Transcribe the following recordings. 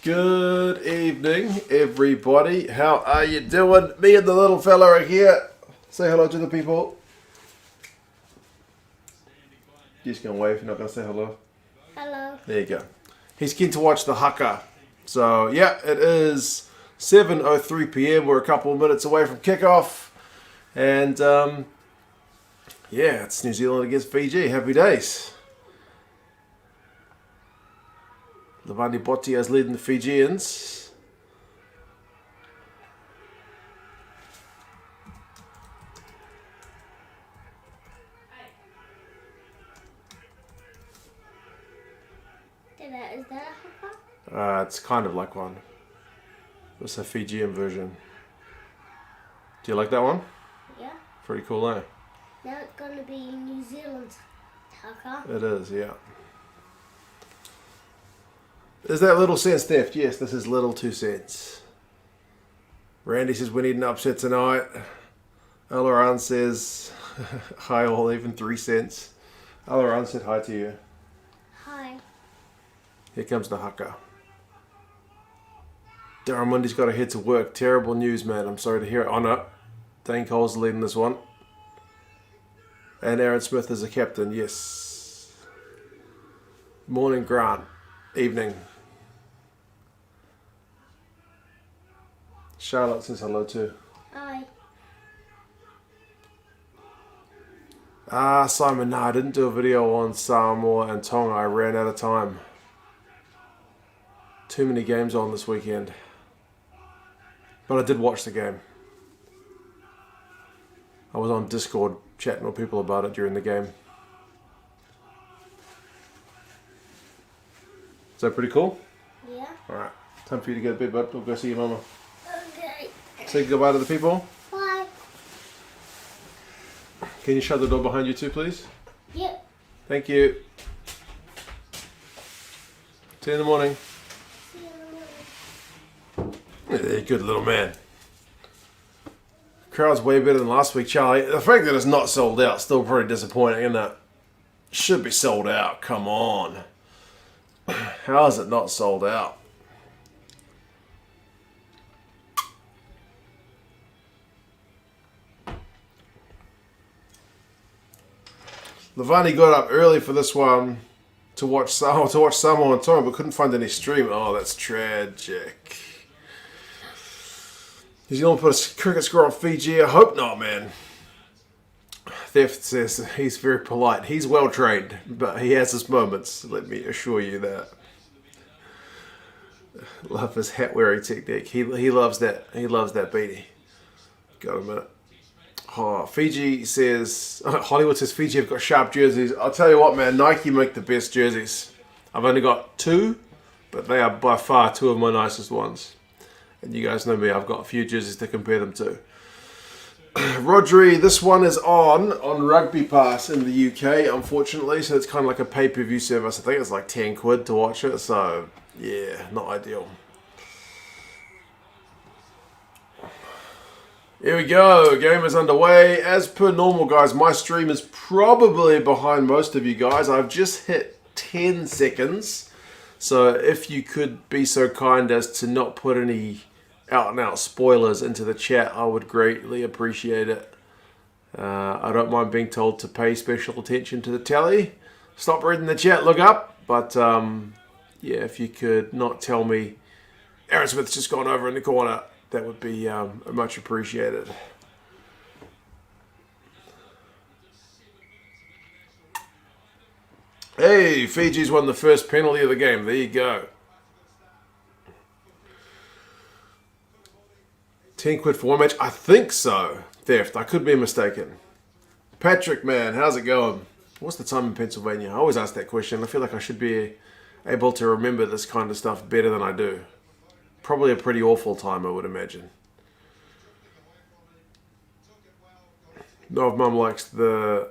Good evening, everybody. How are you doing? Me and the little fella are here. Say hello to the people. You're just going to wave, you're not going to say hello? Hello. There you go. He's keen to watch the haka. So, yeah, it is 7:03 p.m. We're a couple of minutes away from kickoff. And, yeah, it's New Zealand against Fiji. Happy days. Levani Botia's leading the Fijians. Is that a haka? It's kind of like one. It's a Fijian version. Do you like that one? Yeah. Pretty cool, eh? Now it's going to be New Zealand's haka. It is, yeah. Is that little cents theft? Yes, this is little 2 cents. Randy says we need an upset tonight. Alaran says hi all, even 3 cents. Alaran said hi to you. Hi. Here comes the haka. Darren Mundy's got to head to work. Terrible news, man. I'm sorry to hear it. Oh no, Dane Cole's leading this one. And Aaron Smith is the captain, yes. Morning, Grant. Evening. Charlotte says hello too. Hi. Simon, no, I didn't do a video on Samoa and Tonga. I ran out of time. Too many games on this weekend. But I did watch the game. I was on Discord chatting with people about it during the game. Is that pretty cool? Yeah. Alright, time for you to go to bed, bud. We'll go see your mama. Okay. Say goodbye to the people. Bye. Can you shut the door behind you too, please? Yep. Thank you. See you in the morning. See you in the morning. Yeah, good little man. Crowd's way better than last week, Charlie. The fact that it's not sold out is still pretty disappointing, isn't it? Should be sold out. Come on. How is it not sold out? Levani got up early for this one to watch Samoa and Tonga, but couldn't find any stream. Oh, that's tragic. New Zealand put a cricket score on Fiji. I hope not, man. Theft says he's very polite. He's well trained, but he has his moments. Let me assure you that. Love his hat wearing technique. He loves that. He loves that beanie. Got a minute. Oh, Fiji says Hollywood says Fiji have got sharp jerseys. I'll tell you what, man. Nike make the best jerseys. I've only got 2, but they are by far 2 of my nicest ones. And you guys know me. I've got a few jerseys to compare them to. Rodri, this one is on Rugby Pass in the UK, unfortunately, so it's kind of like a pay-per-view service. I think it's like 10 quid to watch it, so yeah, not ideal. Here we go, game is underway. As per normal, guys, my stream is probably behind most of you guys. I've just hit 10 seconds, so if you could be so kind as to not put any out-and-out spoilers into the chat, I would greatly appreciate it. I don't mind being told to pay special attention to the tally. Stop reading the chat, look up. But, yeah, if you could not tell me Aaron Smith's just gone over in the corner, that would be much appreciated. Hey, Fiji's won the first penalty of the game. There you go. 10 quid for one match? I think so. Theft. I could be mistaken. Patrick, man, how's it going? What's the time in Pennsylvania? I always ask that question. I feel like I should be able to remember this kind of stuff better than I do. Probably a pretty awful time, I would imagine. No, if Mum likes the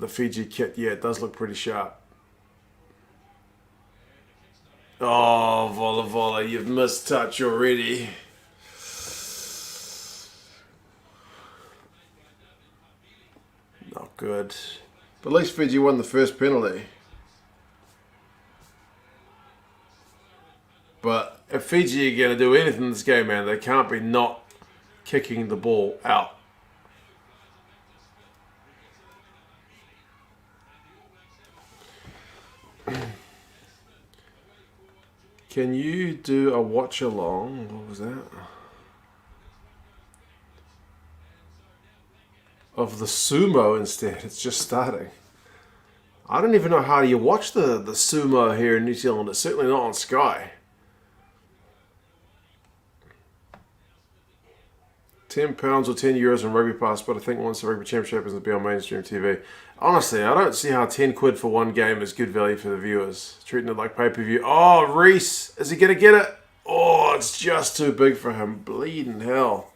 Fiji kit. Yeah, it does look pretty sharp. Oh, Vola Vola, you've missed touch already. Not good. But at least Fiji won the first penalty. But if Fiji are going to do anything in this game, man, they can't be not kicking the ball out. Can you do a watch along? What was that? Of the sumo instead. It's just starting. I don't even know how you watch the sumo here in New Zealand. It's certainly not on Sky. 10 pounds or 10 euros in Rugby Pass, but I think once the Rugby Championship is to be on mainstream TV. Honestly, I don't see how 10 quid for one game is good value for the viewers. Treating it like pay-per-view. Oh, Reese, is he going to get it? Oh, it's just too big for him. Bleeding hell.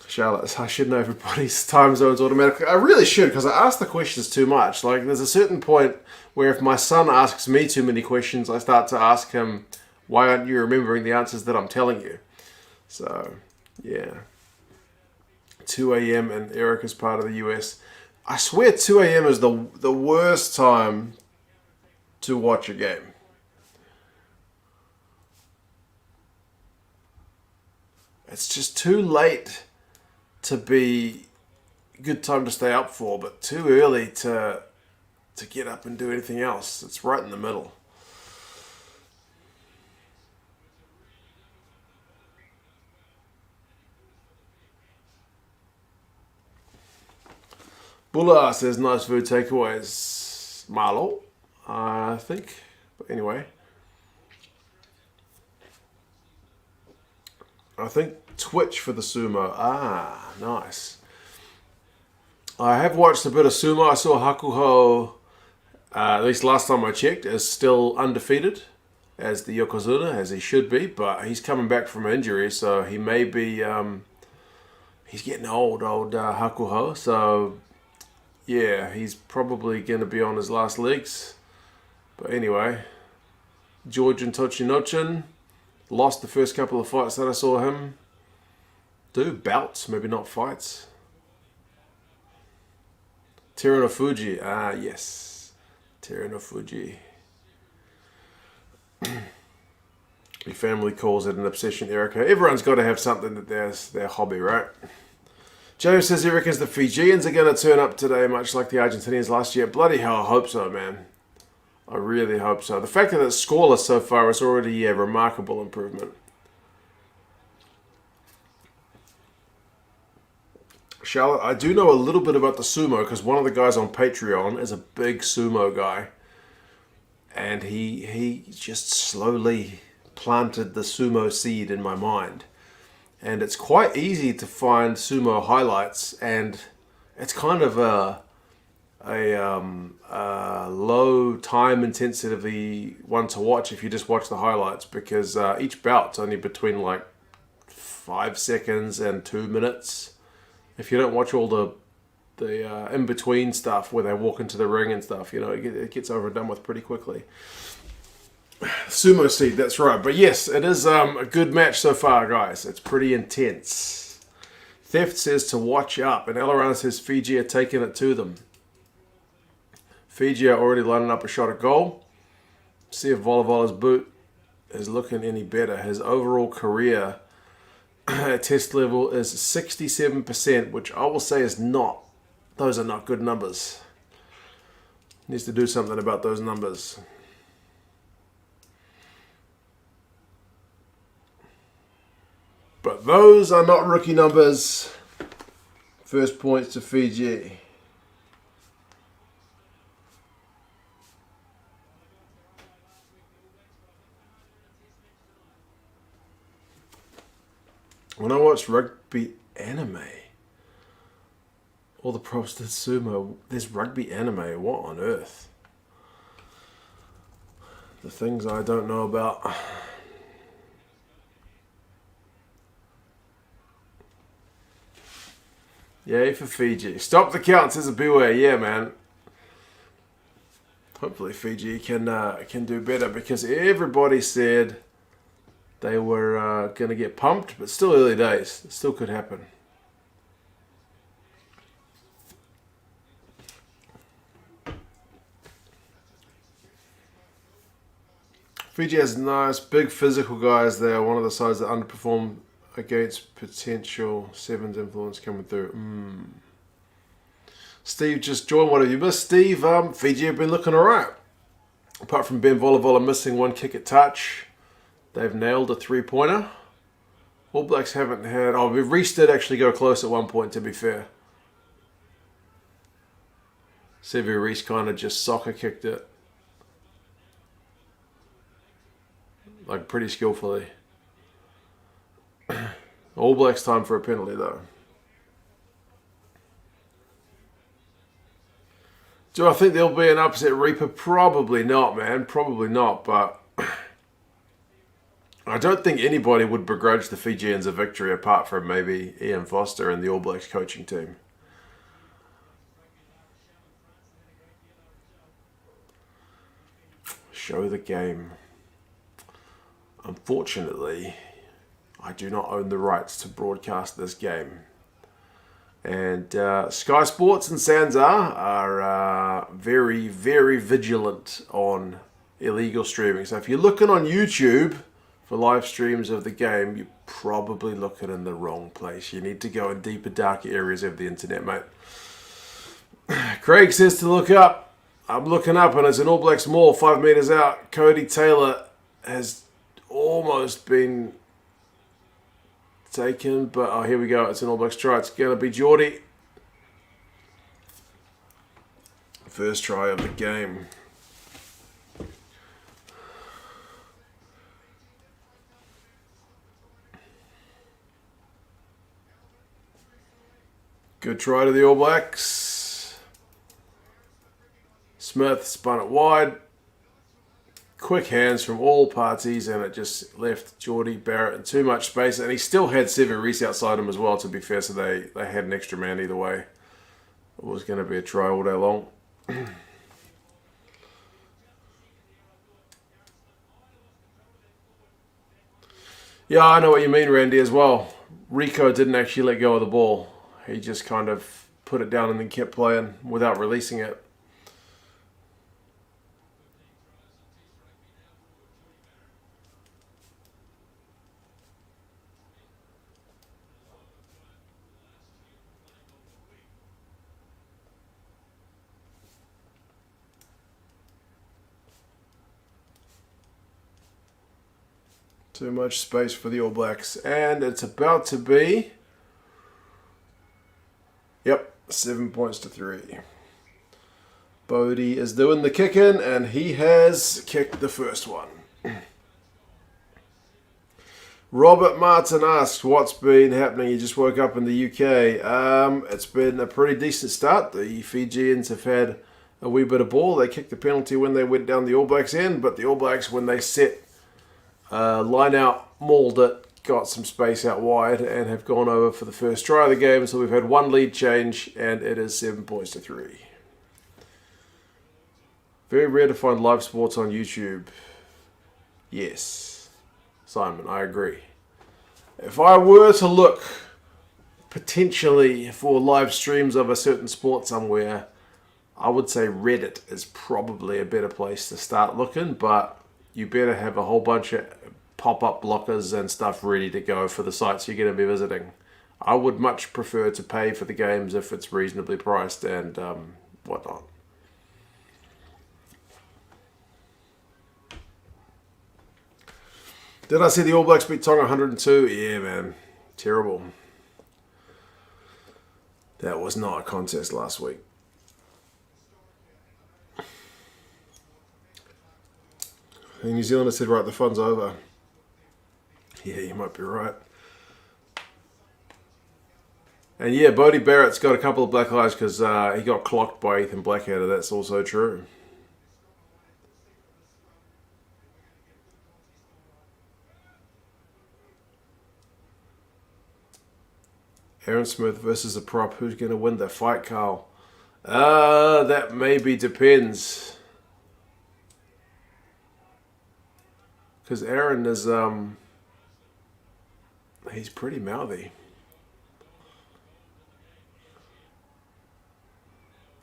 Charlotte, I should know everybody's time zones automatically. I really should, because I ask the questions too much. Like, there's a certain point where if my son asks me too many questions, I start to ask him, why aren't you remembering the answers that I'm telling you? So, yeah. 2 a.m. and Erica's part of the US. I swear 2 a.m. is the worst time to watch a game. It's just too late to be a good time to stay up for, but too early to get up and do anything else. It's right in the middle. Bulla says nice food takeaways. Marlo, I think. But anyway. I think Twitch for the sumo. Ah, nice. I have watched a bit of sumo. I saw Hakuho, at least last time I checked, is still undefeated as the Yokozuna, as he should be. But he's coming back from injury, so he may be... he's getting old Hakuho. So... yeah, he's probably going to be on his last legs. But anyway, Georgian Tochinochin lost the first couple of fights that I saw him do. Bouts, maybe not fights. Teruno Fuji, yes. Teruno Fuji. Your family calls it an obsession, Erica. Everyone's got to have something that there's their hobby, right? James says he reckons the Fijians are going to turn up today, much like the Argentinians last year. Bloody hell, I hope so, man. I really hope so. The fact that it's scoreless so far is already a remarkable improvement. Charlotte, I do know a little bit about the sumo because one of the guys on Patreon is a big sumo guy. And he just slowly planted the sumo seed in my mind. And it's quite easy to find sumo highlights, and it's kind of a low time intensity one to watch if you just watch the highlights, because each bout's only between like 5 seconds and 2 minutes. If you don't watch all the in between stuff where they walk into the ring and stuff, you know, it gets over and done with pretty quickly. Sumo seed, that's right. But yes, it is a good match so far, guys. It's pretty intense. Theft says to watch up, and Elarana says Fiji are taking it to them. Fiji are already lining up a shot at goal. See if Volavola's boot is looking any better. His overall career at test level is 67%, which I will say is not. Those are not good numbers. Needs to do something about those numbers. But those are not rookie numbers. First points to Fiji. When I watch rugby anime, all the props did sumo. There's rugby anime. What on earth? The things I don't know about. Yay for Fiji. Stop the count, says a beware. Yeah, man. Hopefully Fiji can do better, because everybody said they were going to get pumped, but still early days. It still could happen. Fiji has nice, big physical guys there. One of the sides that underperform against potential sevens influence coming through. Steve just joined. What have you missed, Steve? Fiji have been looking alright. Apart from Ben Volavola missing one kick at touch, they've nailed a three-pointer. All Blacks haven't had... Oh, Reece did actually go close at one point, to be fair. Sevu Reece kind of just soccer kicked it. Like, pretty skillfully. All Blacks time for a penalty, though. Do I think there'll be an upset Reaper? Probably not, man. Probably not, but... I don't think anybody would begrudge the Fijians a victory apart from maybe Ian Foster and the All Blacks coaching team. Show the game. Unfortunately, I do not own the rights to broadcast this game. And Sky Sports and Sansa are very, very vigilant on illegal streaming. So if you're looking on YouTube for live streams of the game, you're probably looking in the wrong place. You need to go in deeper, darker areas of the internet, mate. Craig says to look up. I'm looking up, and it's an All Blacks maul 5 meters out. Cody Taylor has almost been taken, but oh, here we go. It's an All Blacks try. It's going to be Geordie. First try of the game. Good try to the All Blacks. Smith spun it wide. Quick hands from all parties, and it just left Geordie Barrett in too much space. And he still had Sevu Reece outside him as well, to be fair, so they had an extra man either way. It was going to be a try all day long. Yeah, I know what you mean, Randy, as well. Rico didn't actually let go of the ball. He just kind of put it down and then kept playing without releasing it. Too much space for the All Blacks. And it's about to be... Yep, 7 points to 3. Bodie is doing the kicking, and he has kicked the first one. Robert Martin asks, what's been happening? You just woke up in the UK. It's been a pretty decent start. The Fijians have had a wee bit of ball. They kicked the penalty when they went down the All Blacks end, but the All Blacks, when they set line out, mauled it, got some space out wide, and have gone over for the first try of the game. So we've had one lead change, and it is 7 points to 3. Very rare to find live sports on YouTube. Yes, Simon, I agree. If I were to look potentially for live streams of a certain sport somewhere, I would say Reddit is probably a better place to start looking, but you better have a whole bunch of pop-up blockers and stuff ready to go for the sites you're going to be visiting. I would much prefer to pay for the games if it's reasonably priced and whatnot. Did I see the All Blacks beat Tonga 102? Yeah, man. Terrible. That was not a contest last week. And New Zealand said, right, the fun's over. Yeah, you might be right. And yeah, Bodie Barrett's got a couple of black eyes because he got clocked by Ethan Blackadder. That's also true. Aaron Smith versus a prop. Who's going to win the fight, Carl? That maybe depends. Because Aaron is, he's pretty mouthy.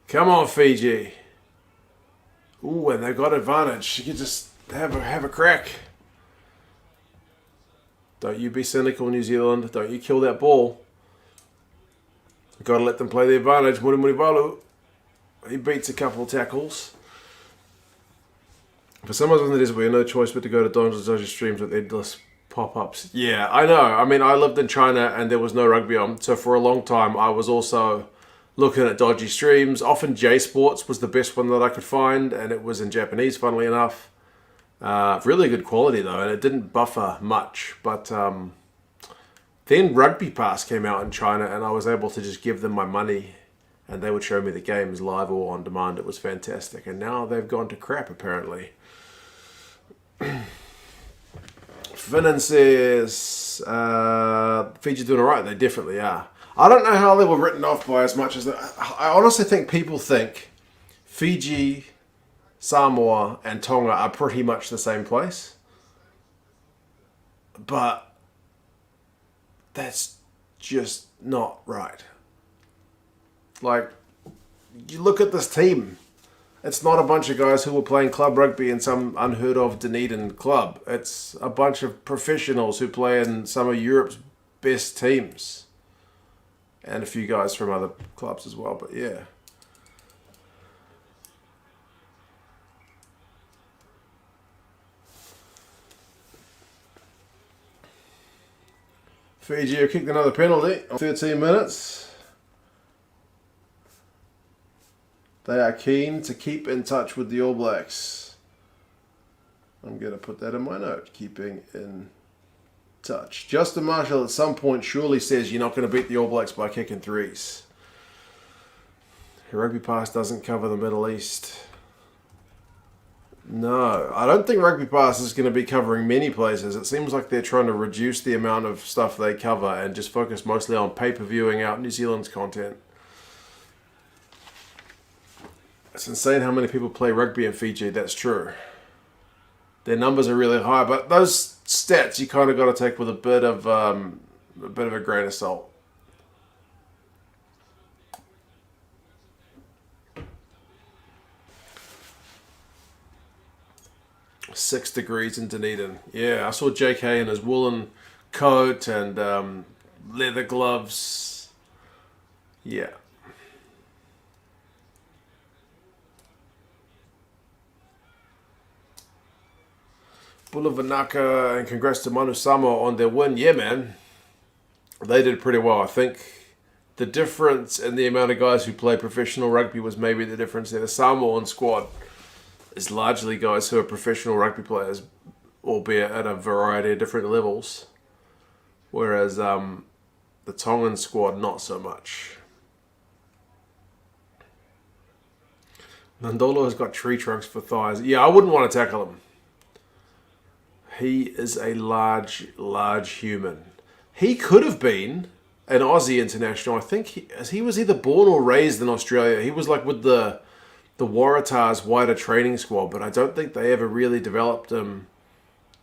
Come on, Fiji. Ooh, and they got advantage. You can just have a crack. Don't you be cynical, New Zealand. Don't you kill that ball. You've got to let them play the advantage. Muri Balu. He beats a couple of tackles. For some of us in the desert, we have no choice but to go to dodgy streams with endless pop-ups. Yeah, I know. I mean, I lived in China and there was no rugby on. So for a long time, I was also looking at dodgy streams. Often J Sports was the best one that I could find, and it was in Japanese, funnily enough. Really good quality though, and it didn't buffer much. But then Rugby Pass came out in China, and I was able to just give them my money, and they would show me the games live or on demand. It was fantastic, and now they've gone to crap apparently. Finnan says Fiji doing alright. They definitely are. I don't know how they were written off by as much as I honestly think people think Fiji, Samoa and Tonga are pretty much the same place. But that's just not right. Like, you look at this team. It's not a bunch of guys who were playing club rugby in some unheard of Dunedin club. It's a bunch of professionals who play in some of Europe's best teams. And a few guys from other clubs as well, but yeah. Fiji have kicked another penalty on 13 minutes. They are keen to keep in touch with the All Blacks. I'm going to put that in my note. Keeping in touch. Justin Marshall at some point surely says you're not going to beat the All Blacks by kicking threes. Rugby Pass doesn't cover the Middle East. No, I don't think Rugby Pass is going to be covering many places. It seems like they're trying to reduce the amount of stuff they cover and just focus mostly on pay-per-viewing out New Zealand's content. It's insane how many people play rugby in Fiji. That's true. Their numbers are really high, but those stats you kind of got to take with a bit of a grain of salt. $6 in Dunedin. Yeah, I saw JK in his woolen coat and leather gloves. Yeah. Bulavanaka, and congrats to Manu Samoa on their win. Yeah, man. They did pretty well. I think the difference in the amount of guys who play professional rugby was maybe the difference there. The Samoan squad is largely guys who are professional rugby players, albeit at a variety of different levels. Whereas the Tongan squad, not so much. Nandolo has got tree trunks for thighs. Yeah, I wouldn't want to tackle him. He is a large human. He could have been an Aussie international. I think he was either born or raised in Australia. He was like with the Waratahs wider training squad, but I don't think they ever really developed him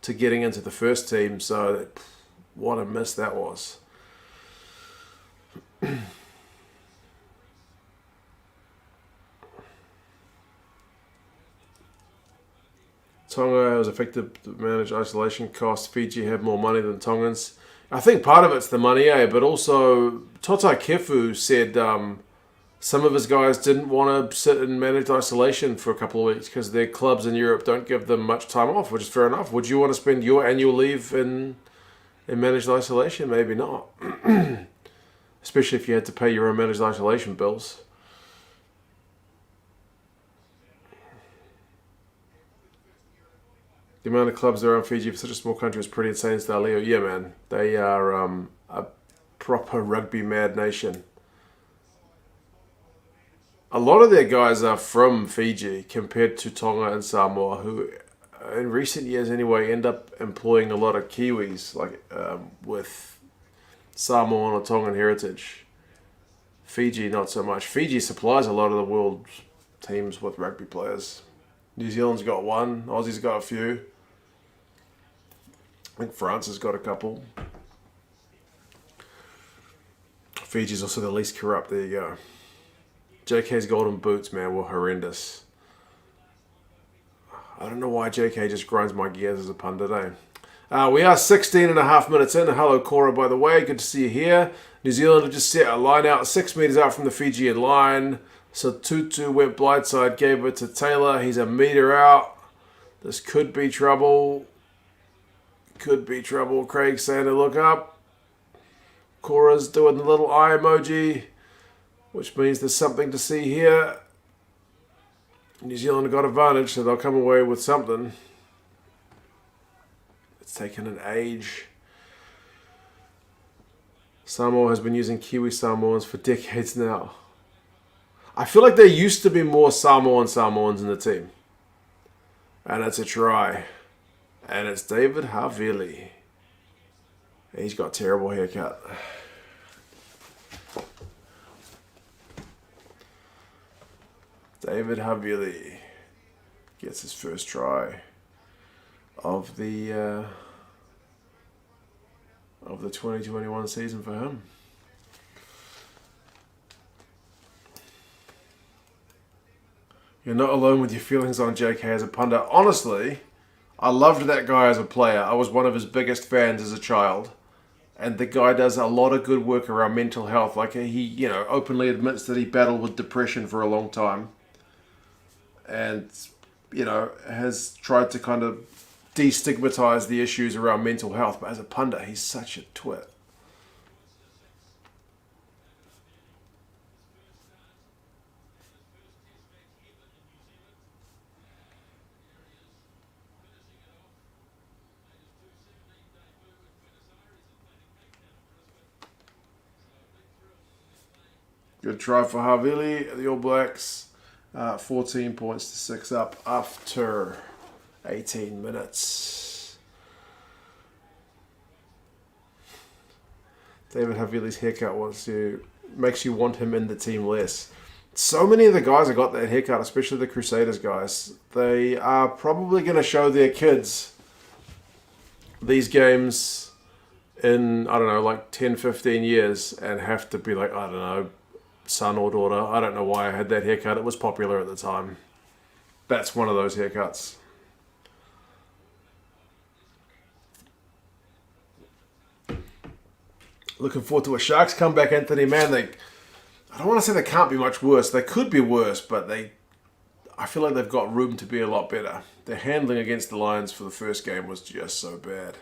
to getting into the first team. So what a miss that was. Tonga was effective to manage isolation costs. Fiji have more money than Tongans. I think part of it's the money, but also Tota Kefu said some of his guys didn't want to sit and manage isolation for a couple of weeks because their clubs in Europe don't give them much time off, which is fair enough. Would you want to spend your annual leave in managed isolation? Maybe not. Especially if you had to pay your own managed isolation bills. The amount of clubs there are in Fiji for such a small country is pretty insane, Stalio. Yeah, man. They are a proper rugby mad nation. A lot of their guys are from Fiji compared to Tonga and Samoa, who in recent years anyway end up employing a lot of Kiwis, like with Samoan or Tongan heritage. Fiji, not so much. Fiji supplies a lot of the world's teams with rugby players. New Zealand's got one. Aussie's got a few. I think France has got a couple. Fiji's also the least corrupt. There you go. JK's golden boots, man, were horrendous. I don't know why JK just grinds my gears as a pundit, eh? We are 16.5 minutes in. Hello, Cora, by the way. Good to see you here. New Zealand have just set a line out 6 meters out from the Fijian line. So Tutu went blindside, gave it to Taylor. He's a meter out. This could be trouble. Could be trouble. Craig's saying to look up. Cora's doing the little eye emoji, which means there's something to see here. New Zealand have got advantage, so they'll come away with something. It's taken an age. Samoa has been using Kiwi Samoans for decades now. I feel like there used to be more Samoans in the team. And it's a try. And it's David Havili. He's got a terrible haircut. David Havili gets his first try of the 2021 season for him. You're not alone with your feelings on JK as a pundit. Honestly, I loved that guy as a player. I was one of his biggest fans as a child. And the guy does a lot of good work around mental health. Like he, openly admits that he battled with depression for a long time. And, has tried to kind of destigmatize the issues around mental health. But as a pundit, he's such a twit. Good try for Havili. The All Blacks, 14 points to 6 up after 18 minutes. David Havili's haircut makes you want him in the team less. So many of the guys have got that haircut, especially the Crusaders guys. They are probably going to show their kids these games in, 10, 15 years and have to be like, son or daughter. I don't know why I had that haircut. It was popular at the time. That's one of those haircuts. Looking forward to a Sharks comeback, Anthony. Man, I don't want to say they can't be much worse. They could be worse, but I feel like they've got room to be a lot better. Their handling against the Lions for the first game was just so bad.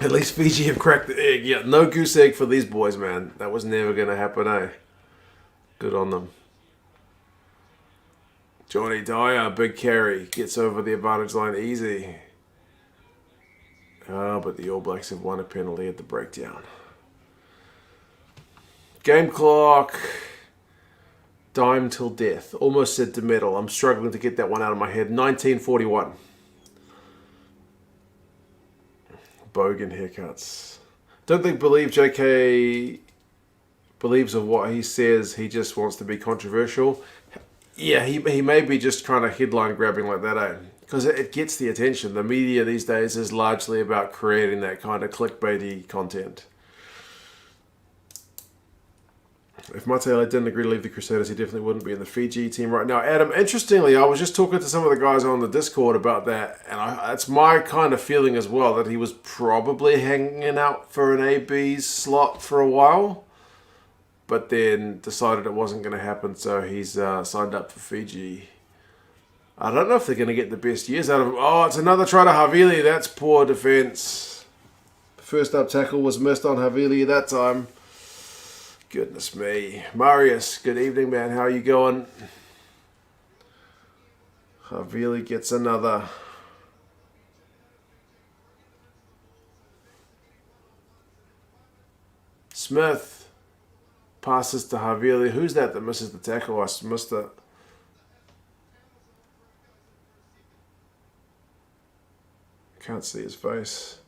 At least Fiji have cracked the egg. Yeah, no goose egg for these boys, man. That was never going to happen, eh? Good on them. Johnny Dyer, big carry. Gets over the advantage line easy. Oh, but the All Blacks have won a penalty at the breakdown. Game clock. Dime till death. Almost said to medal. I'm struggling to get that one out of my head. 1941. Bogan haircuts. Don't think JK believes of what he says. He just wants to be controversial. Yeah, he may be just kind of headline grabbing like that, eh? Because it gets the attention. The media these days is largely about creating that kind of clickbaity content. If Matele didn't agree to leave the Crusaders, he definitely wouldn't be in the Fiji team right now. Adam, interestingly, I was just talking to some of the guys on the Discord about that, and it's my kind of feeling as well that he was probably hanging out for an AB's slot for a while, but then decided it wasn't going to happen, so he's signed up for Fiji. I don't know if they're going to get the best years out of him. Oh, it's another try to Havili. That's poor defense. First up tackle was missed on Havili that time. Goodness me. Marius, good evening, man. How are you going? Havili gets another. Smith passes to Havili. Who's that misses the tackle? I missed it. Can't see his face.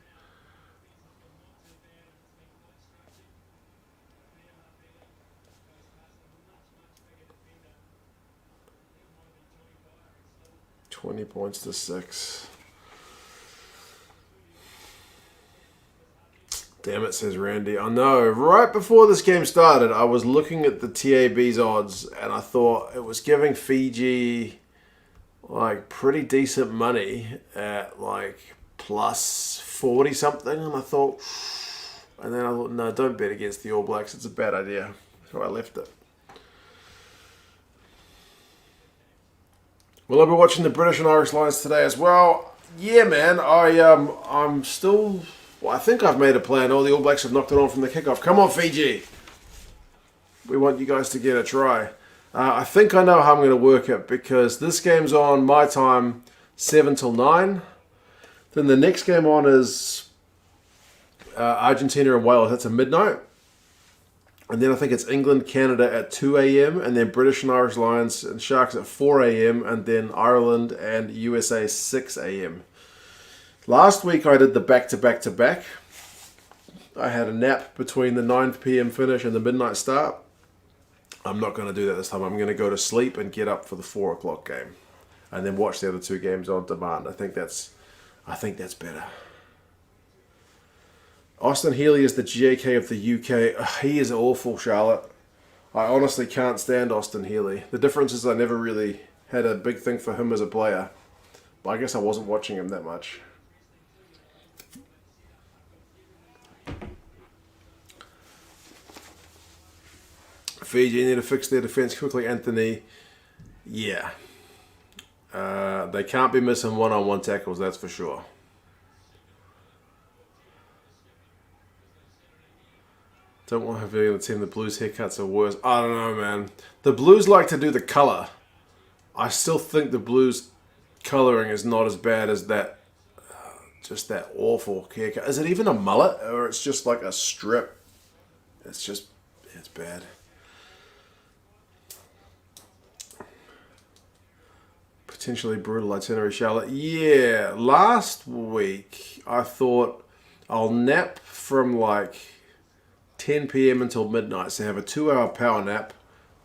$20 points to 6. Damn it, says Randy. I know. Right before this game started, I was looking at the TAB's odds, and I thought it was giving Fiji like pretty decent money at like plus 40 something, and I thought, and then I thought, no, don't bet against the All Blacks. It's a bad idea. So I left it. Will I be watching the British and Irish Lions today as well? Yeah, man. I'm still. Well, I think I've made a plan. Oh, the All Blacks have knocked it on from the kickoff. Come on, Fiji. We want you guys to get a try. I think I know how I'm going to work it, because this game's on my time, 7 till 9. Then the next game on is Argentina and Wales. That's at midnight. And then I think it's England, Canada at 2 a.m. And then British and Irish Lions and Sharks at 4 a.m. And then Ireland and USA 6 a.m. Last week I did the back-to-back-to-back. I had a nap between the 9 p.m. finish and the midnight start. I'm not going to do that this time. I'm going to go to sleep and get up for the 4 o'clock game. And then watch the other two games on demand. I think that's better. Austin Healey is the JK of the UK. Ugh, he is awful, Charlotte. I honestly can't stand Austin Healey. The difference is I never really had a big thing for him as a player. But I guess I wasn't watching him that much. Fiji need to fix their defence quickly, Anthony. Yeah. They can't be missing one-on-one tackles, that's for sure. Don't want to be on the team. The Blues haircuts are worse. I don't know, man. The Blues like to do the colour. I still think the Blues colouring is not as bad as that. Just that awful haircut. Is it even a mullet, or it's just like a strip? It's bad. Potentially brutal itinerary, Charlotte. Yeah, last week I thought I'll nap from like 10 p.m. until midnight. So have a 2-hour power nap,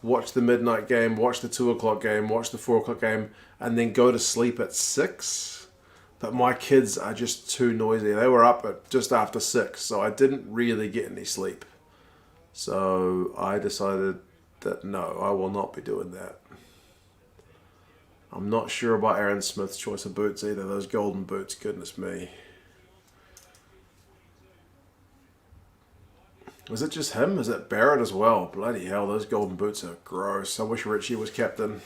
watch the midnight game, watch the 2 o'clock game, watch the 4 o'clock game, and then go to sleep at 6. But my kids are just too noisy. They were up at just after 6, so I didn't really get any sleep. So I decided that no, I will not be doing that. I'm not sure about Aaron Smith's choice of boots either. Those golden boots, goodness me. Was it just him? Is it Barrett as well? Bloody hell, those golden boots are gross. I wish Richie was captain.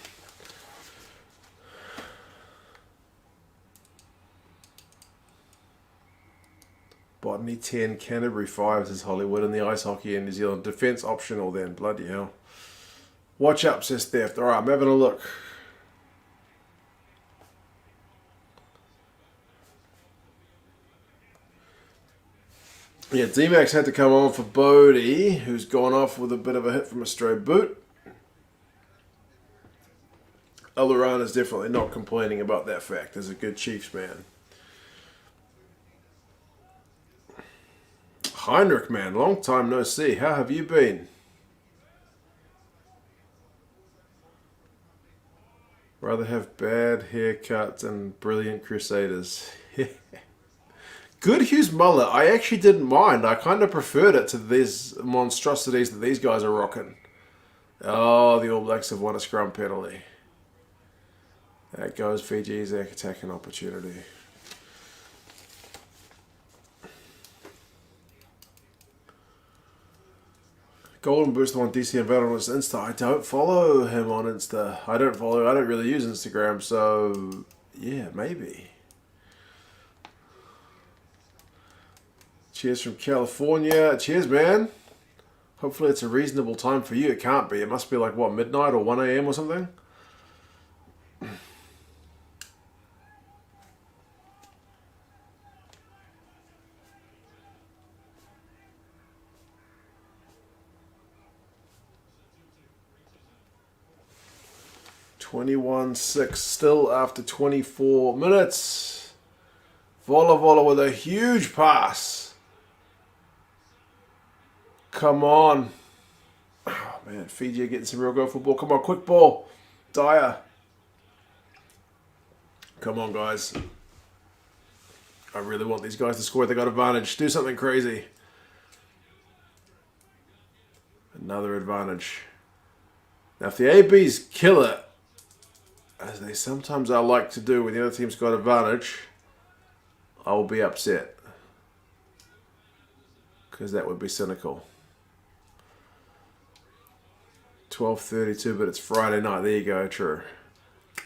Botany 10, Canterbury 5 is Hollywood, and the ice hockey in New Zealand. Defence optional then, bloody hell. Watch up, says Theft. Alright, I'm having a look. Yeah, D-Max had to come on for Bodie, who's gone off with a bit of a hit from a stray boot. Alderan is definitely not complaining about that fact. He's a good Chiefs man. Heinrich, man, long time no see. How have you been? Rather have bad haircuts and brilliant Crusaders. Good Hughes mullet. I actually didn't mind. I kind of preferred it to these monstrosities that these guys are rocking. Oh, the All Blacks have won a scrum penalty. There goes Fiji's attacking opportunity. Golden Booster on DC and Battle on his Insta. I don't follow him on Insta. I don't really use Instagram, so yeah, maybe. Cheers from California. Cheers, man. Hopefully it's a reasonable time for you. It can't be. It must be like, what, midnight or 1 a.m. or something? (21:06) still after 24 minutes. Vola with a huge pass. Come on. Oh, man, Fiji are getting some real go football. Come on, quick ball. Dyer. Come on, guys. I really want these guys to score. They got advantage. Do something crazy. Another advantage. Now, if the ABs kill it, as they sometimes I like to do when the other team's got advantage, I will be upset. Because that would be cynical. 12:32, but it's Friday night. There you go, true.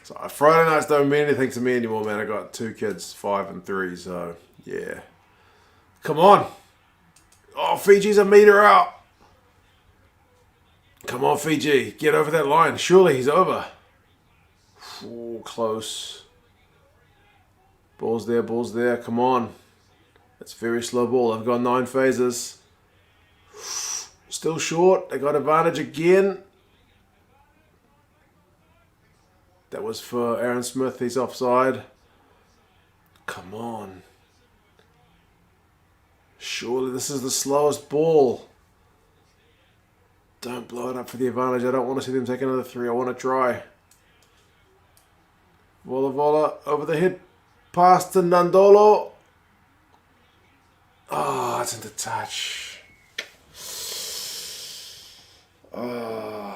So Friday nights don't mean anything to me anymore, man. I got 2 kids, 5 and 3, so yeah. Come on. Oh, Fiji's a meter out. Come on, Fiji. Get over that line. Surely he's over. Ooh, close. Ball's there, ball's there. Come on. It's a very slow ball. I've got 9 phases. Still short. They got advantage again. That was for Aaron Smith. He's offside. Come on. Surely this is the slowest ball. Don't blow it up for the advantage. I don't want to see them take another 3. I want to try. Vola vola over the head. Pass to Nandolo. Oh, it's into touch. Oh.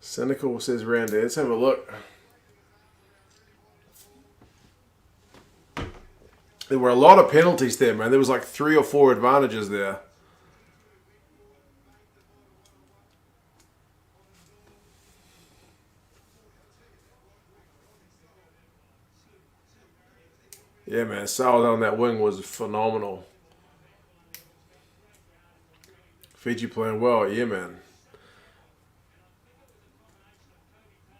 Cynical says Randy. Let's have a look. There were a lot of penalties there, man. There was like 3 or 4 advantages there. Yeah, man. Salah on that wing was phenomenal. Fiji playing well. Yeah, man.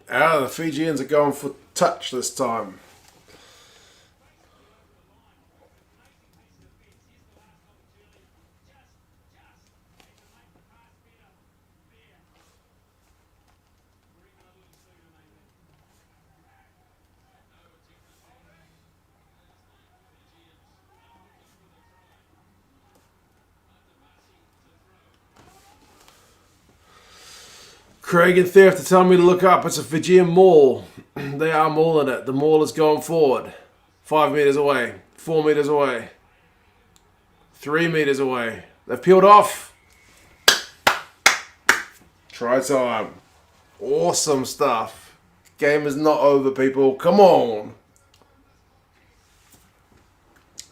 The Fijians are going for touch this time. Craig and Theft are telling me to look up. It's a Fijian maul. They are mauling it. The maul is going forward. 5 meters away. 4 meters away. 3 meters away. They've peeled off. Try time. Awesome stuff. Game is not over, people. Come on.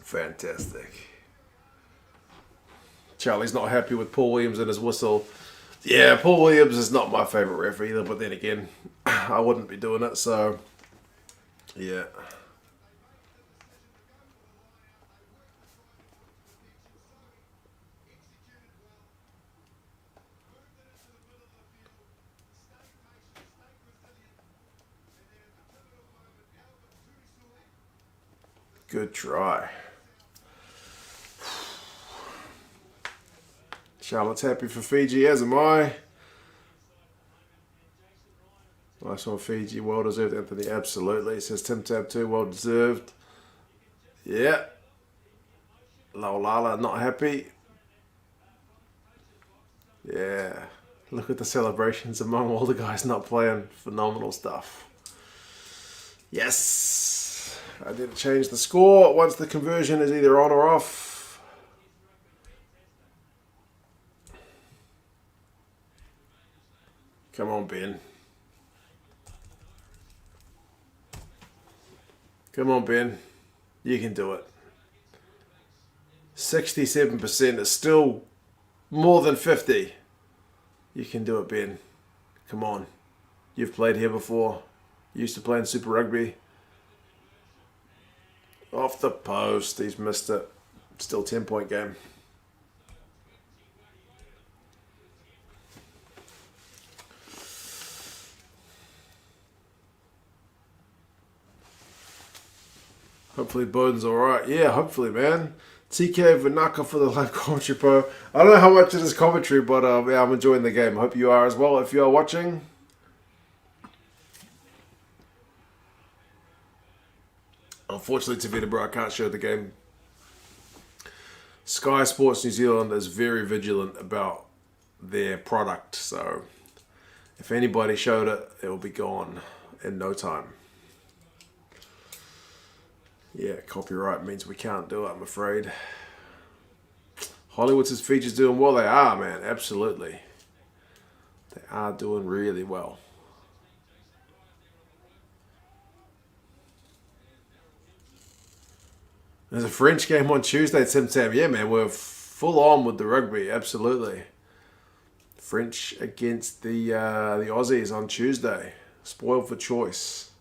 Fantastic. Charlie's not happy with Paul Williams and his whistle. Yeah, Paul Williams is not my favourite ref either, but then again, I wouldn't be doing it, so yeah. Good try. Charlotte's happy for Fiji, as am I. Nice one, Fiji. Well deserved, Anthony. Absolutely. Says Tim Tab 2. Well deserved. Yeah. Laulala not happy. Yeah. Look at the celebrations among all the guys not playing. Phenomenal stuff. Yes. I need to change the score once the conversion is either on or off. Come on, Ben. Come on, Ben. You can do it. 67% is still more than 50. You can do it, Ben. Come on. You've played here before. You used to play in Super Rugby. Off the post. He's missed it. Still 10-point game. Hopefully Bowden's alright. Yeah, hopefully, man. TK Vanaka for the live commentary, bro. I don't know how much it is commentary, but yeah, I'm enjoying the game. Hope you are as well, if you are watching. Unfortunately, Tavita, bro, I can't show the game. Sky Sports New Zealand is very vigilant about their product, so if anybody showed it, it will be gone in no time. Yeah, copyright means we can't do it, I'm afraid. Hollywood says Fiji's doing well. They are, man. Absolutely. They are doing really well. There's a French game on Tuesday, Tim Tam. Yeah, man, we're full on with the rugby. Absolutely. French against the Aussies on Tuesday. Spoiled for choice.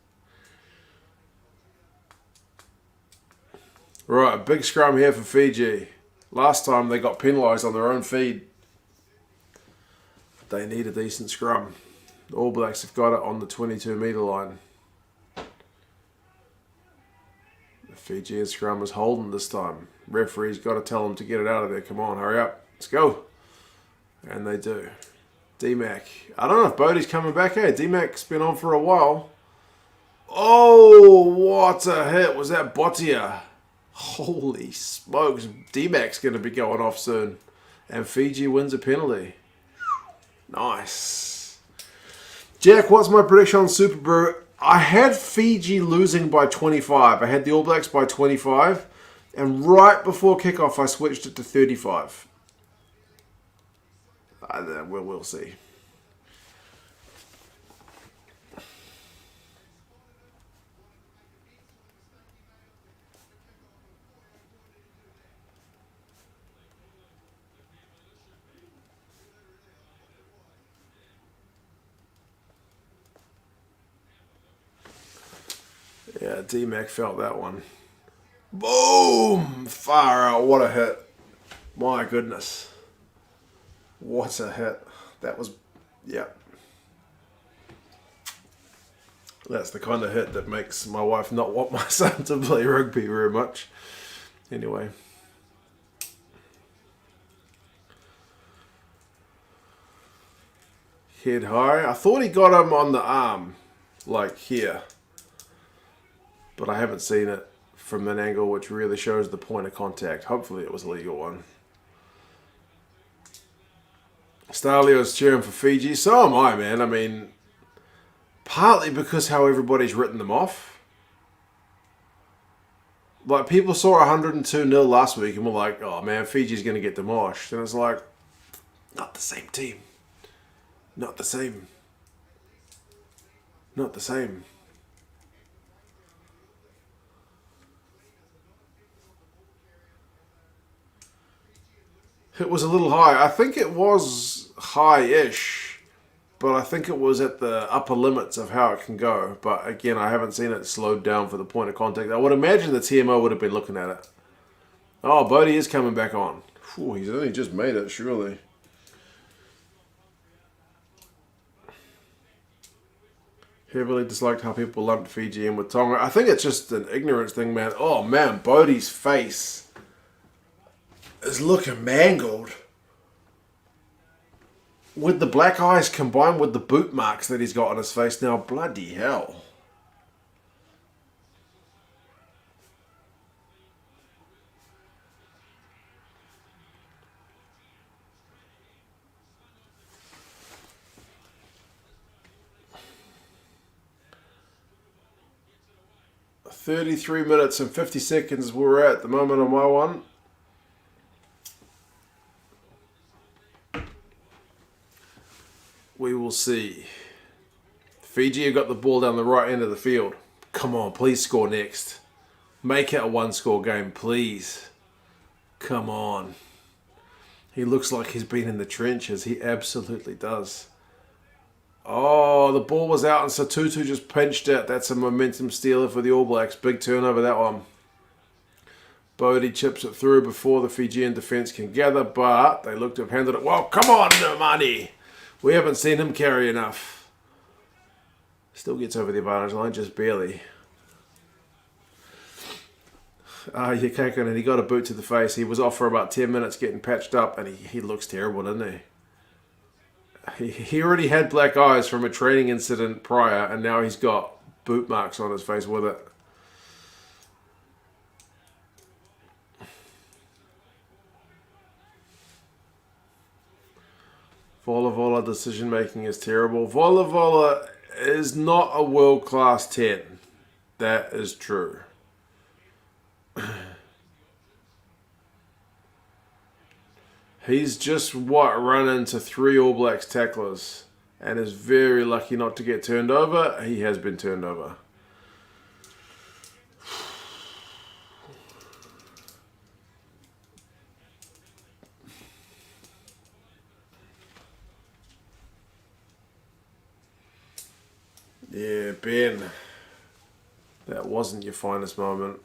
Right, big scrum here for Fiji. Last time they got penalised on their own feed. They need a decent scrum. The All Blacks have got it on the 22-metre line. The Fijian scrum is holding this time. Referee's got to tell them to get it out of there. Come on, hurry up. Let's go. And they do. D-Mac. I don't know if Bodie's coming back. Hey, D-Mac's been on for a while. Oh, what a hit. Was that Botia? Holy smokes. D-Mac's going to be going off soon. And Fiji wins a penalty. Nice. Jack, what's my prediction on Super Brew? I had Fiji losing by 25. I had the All Blacks by 25. And right before kickoff, I switched it to 35. We'll see. Yeah, D-Mac felt that one. Boom! Far out. What a hit. My goodness. What a hit. That was, yeah. That's the kind of hit that makes my wife not want my son to play rugby very much. Anyway. Head high. I thought he got him on the arm, like here. But I haven't seen it from an angle which really shows the point of contact. Hopefully it was a legal one. Stalio's cheering for Fiji. So am I, man. I mean, partly because how everybody's written them off. Like, people saw 102-0 last week and were like, oh, man, Fiji's going to get demolished. And it's like, not the same team. Not the same. Not the same. It was a little high. I think it was high-ish, but I think it was at the upper limits of how it can go. But again, I haven't seen it slowed down for the point of contact. I would imagine the TMO would have been looking at it. Oh, Bodie is coming back on. Whew, he's only just made it, surely. Heavily disliked how people lumped Fiji in with Tonga. I think it's just an ignorance thing, man. Oh, man, Bodie's face is looking mangled. With the black eyes combined with the boot marks that he's got on his face now, bloody hell. $33 minutes and 50 seconds we're at the moment on my one. We will see. Fiji have got the ball down the right end of the field. Come on, please score next. Make it a one-score game, please. Come on. He looks like he's been in the trenches. He absolutely does. Oh, the ball was out and Satutu just pinched it. That's a momentum stealer for the All Blacks. Big turnover, that one. Bodie chips it through before the Fijian defence can gather, but they look to have handled it. Well, come on, Nomani. We haven't seen him carry enough. Still gets over the advantage line, just barely. And he got a boot to the face. He was off for about 10 minutes getting patched up, and he looks terrible, doesn't he? He already had black eyes from a training incident prior, and now he's got boot marks on his face with it. Vola decision making is terrible. Vola is not a world class 10. That is true. He's just run into 3 All Blacks tacklers and is very lucky not to get turned over. He has been turned over. Yeah, Ben. That wasn't your finest moment.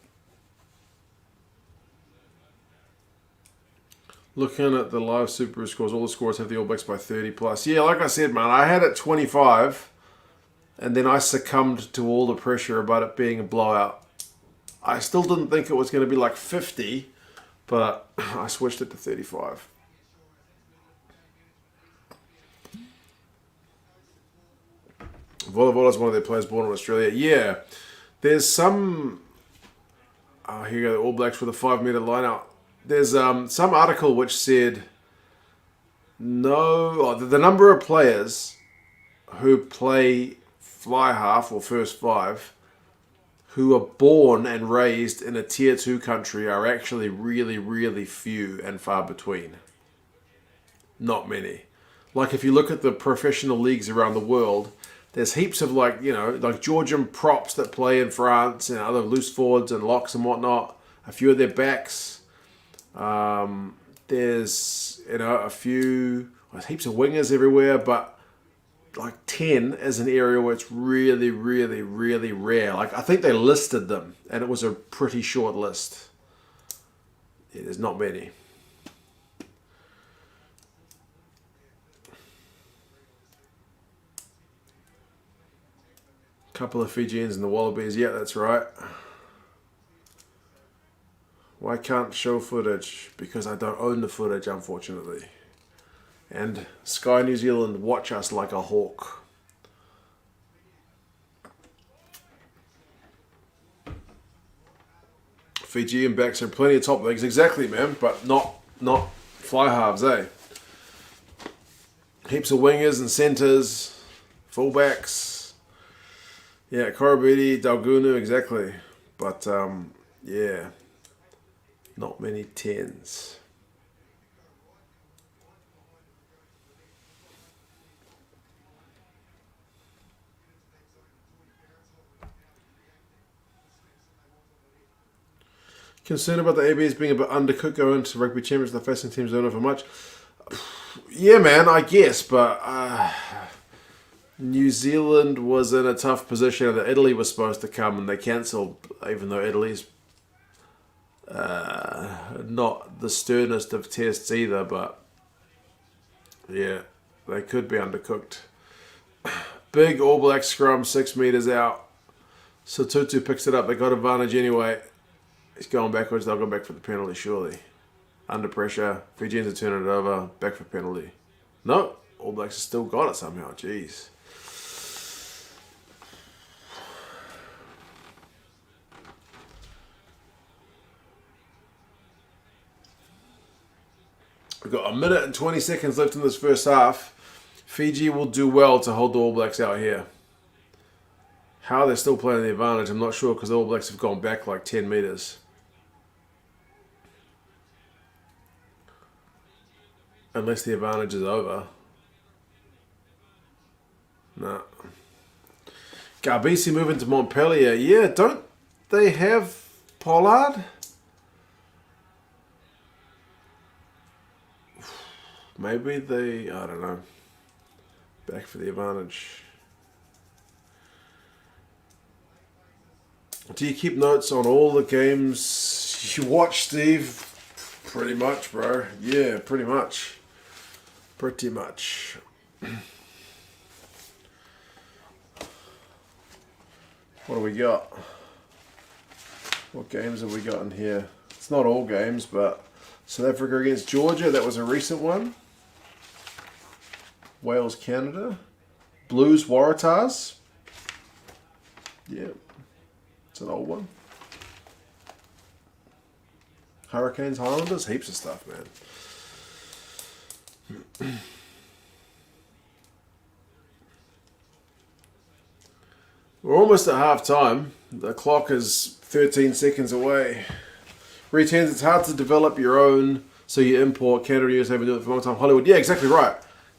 Looking at the live Super scores, all the scores have the All Blacks by 30 plus. Yeah, like I said, man, I had it 25, and then I succumbed to all the pressure about it being a blowout. I still didn't think it was going to be like 50, but I switched it to 35. Volleyball is one of their players born in Australia. Yeah, there's some... Oh, here you go, the All Blacks with a 5-metre line out. There's some article which said the number of players who play fly half or first 5 who are born and raised in a tier 2 country are actually really, really few and far between. Not many. Like if you look at the professional leagues around the world, there's heaps of like Georgian props that play in France and other loose forwards and locks and whatnot. A few of their backs. There's a few, heaps of wingers everywhere, but like 10 is an area where it's really, really, really rare. Like I think they listed them, and it was a pretty short list. Yeah, there's not many. Couple of Fijians and the Wallabies. Yeah, that's right. Why can't show footage? Because I don't own the footage, unfortunately. And Sky New Zealand watch us like a hawk. Fijian backs have plenty of top legs, exactly, man, but not fly halves, eh? Heaps of wingers and centres, fullbacks. Yeah, Korobiti, Dalgunu, exactly. But yeah. Not many 10s. Concerned about the ABs being a bit undercooked going into rugby champions, the facing teams don't offer much. Yeah, man, I guess, but New Zealand was in a tough position that Italy was supposed to come and they cancelled, even though Italy's not the sternest of tests either, but yeah, they could be undercooked. Big All Black scrum, 6 metres out. So Tutu picks it up. They got advantage anyway. He's going backwards. They'll go back for the penalty, surely. Under pressure. Fijians are turning it over. Back for penalty. No, All Blacks have still got it somehow. Jeez. We've got 1 minute and 20 seconds left in this first half. Fiji will do well to hold the All Blacks out here. How they're still playing the advantage, I'm not sure, because the All Blacks have gone back like 10 metres. Unless the advantage is over. No. Garbisi moving to Montpellier. Yeah, don't they have Pollard? Maybe they, I don't know. Back for the advantage. Do you keep notes on all the games you watch, Steve? Pretty much, bro. Yeah, pretty much. Pretty much. What do we got? What games have we got in here? It's not all games, but South Africa against Georgia, that was a recent one. Wales, Canada. Blues, Waratahs. Yeah, it's an old one. Hurricanes, Highlanders, heaps of stuff, man. We're almost at half time. The clock is 13 seconds away. Returns, it's hard to develop your own So you import Canada, USA, been doing it for a long time. Hollywood, yeah, exactly right.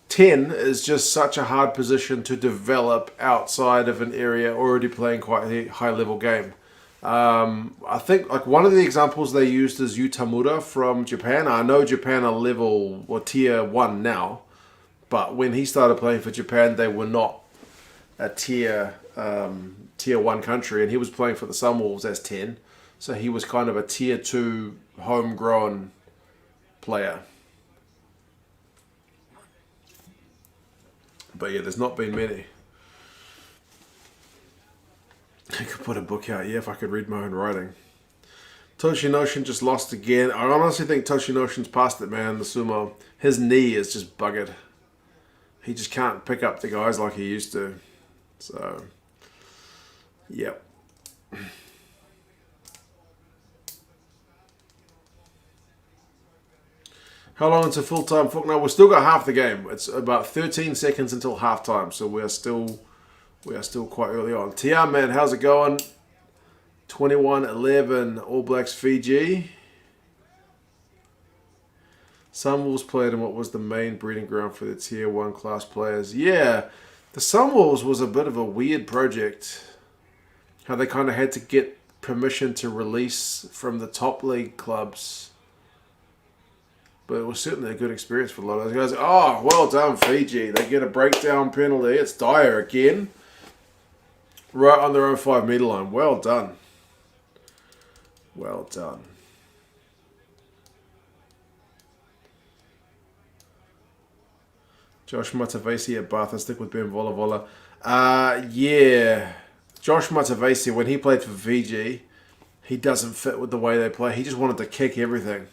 10 is just such a hard position to develop outside of an area already playing quite a high level game. I think like one of the examples they used is Utamura from Japan. I know Japan are level or tier 1 now, but when he started playing for Japan, they were not a tier 1 country, and he was playing for the Sunwolves as 10. So he was kind of a tier 2 homegrown player. But yeah, there's not been many. I could put a book out, yeah, if I could read my own writing. Toshinoshin just lost again. I honestly think Toshinoshin's past it, man, the sumo. His knee is just buggered. He just can't pick up the guys like he used to. So, yep. How long until full-time football? No, we've still got half the game. It's about 13 seconds until half-time, so we are still quite early on. Tiam, man, how's it going? 21-11, All Blacks Fiji. Sunwolves played in what was the main breeding ground for the Tier 1 class players. Yeah, the Sunwolves was a bit of a weird project. How they kind of had to get permission to release from the top league clubs. But it was certainly a good experience for a lot of those guys. Oh, well done, Fiji. They get a breakdown penalty. It's Dyer again. Right on their own 5-metre line. Well done. Well done. Josh Matavesi at Bath. I stick with Ben Vola Vola. Yeah. Josh Matavesi, when he played for Fiji, he doesn't fit with the way they play. He just wanted to kick everything.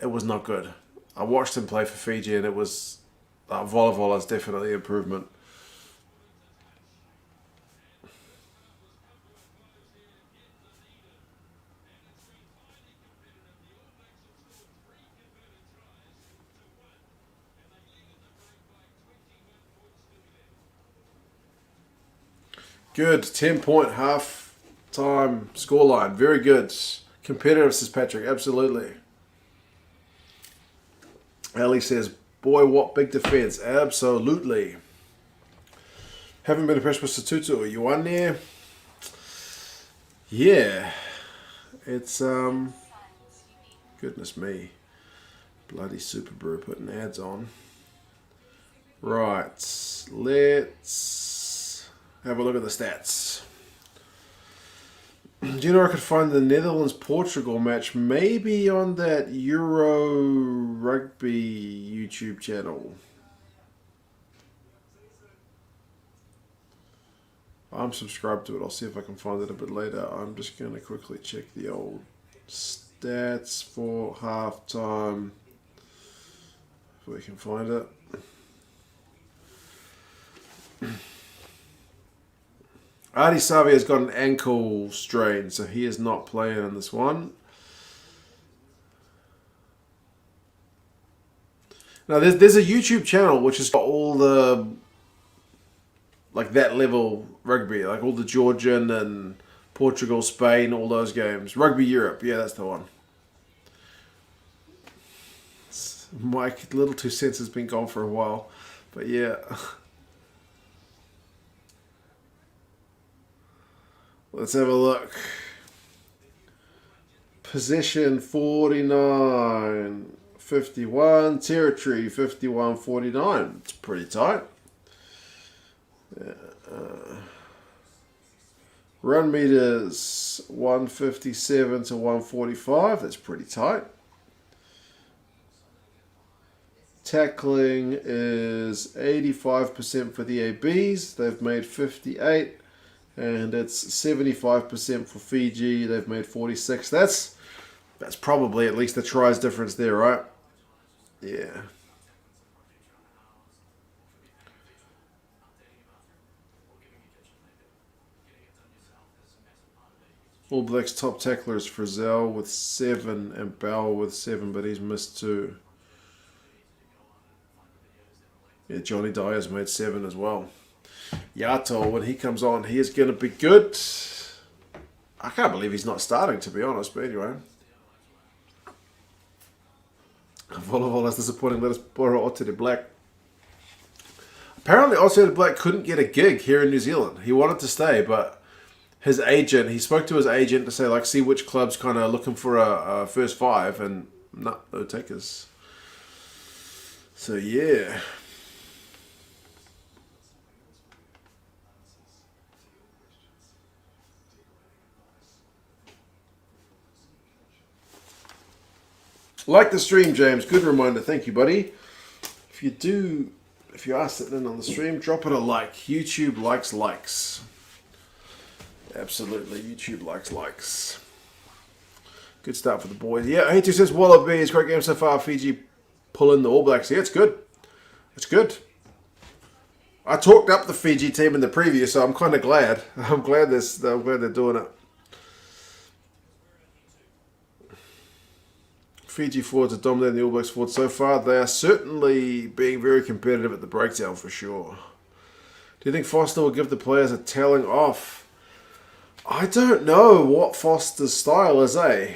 It was not good. I watched him play for Fiji, and it was Vola Vola is definitely an improvement. Good 10-point half-time scoreline. Very good. Competitive, says Patrick. Absolutely. Ali says, boy, what big defense. Absolutely. Haven't been impressed with Satutu. Are you on there? Yeah. It's, goodness me. Bloody Super Brew putting ads on. Right. Let's have a look at the stats. Do you know I could find the Netherlands-Portugal match maybe on that Euro Rugby YouTube channel? I'm subscribed to it. I'll see if I can find it a bit later. I'm just going to quickly check the old stats for halftime. If we can find it. Adi Savi has got an ankle strain, so he is not playing in this one. Now, there's a YouTube channel which has got all the, like, that level rugby, like all the Georgian and Portugal, Spain, all those games. Rugby Europe, yeah, that's the one. My little 2 cents has been gone for a while, but yeah. Let's have a look. Possession 49, 51. Territory 51, 49. It's pretty tight. Run meters 157 to 145. That's pretty tight. Tackling is 85% for the ABs. They've made 58. And it's 75% for Fiji. They've made 46. That's probably at least the tries difference there, right? Yeah. All Blacks top tacklers Frizzell with 7 and Bauer with 7, but he's missed 2. Yeah, Johnny Dyer's made 7 as well. Yato, when he comes on, he is going to be good. I can't believe he's not starting, to be honest, but anyway. Volleyball is disappointing. Let us borrow Otete Black. Apparently, Otete Black couldn't get a gig here in New Zealand. He wanted to stay, but his agent, he spoke to his agent to say, like, see which club's kind of looking for a first five, and no takers. So, yeah. Like the stream, James. Good reminder. Thank you, buddy. If you are sitting in on the stream, drop it a like. YouTube likes. Absolutely. YouTube likes. Good start for the boys. Yeah, H2 says Wallabies. Great game so far. Fiji pulling the All Blacks. Yeah, it's good. It's good. I talked up the Fiji team in the preview, so I'm kind of glad. I'm glad they're doing it. Fiji forwards are dominating the All Blacks forwards so far. They are certainly being very competitive at the breakdown for sure. Do you think Foster will give the players a telling off? I don't know what Foster's style is, eh?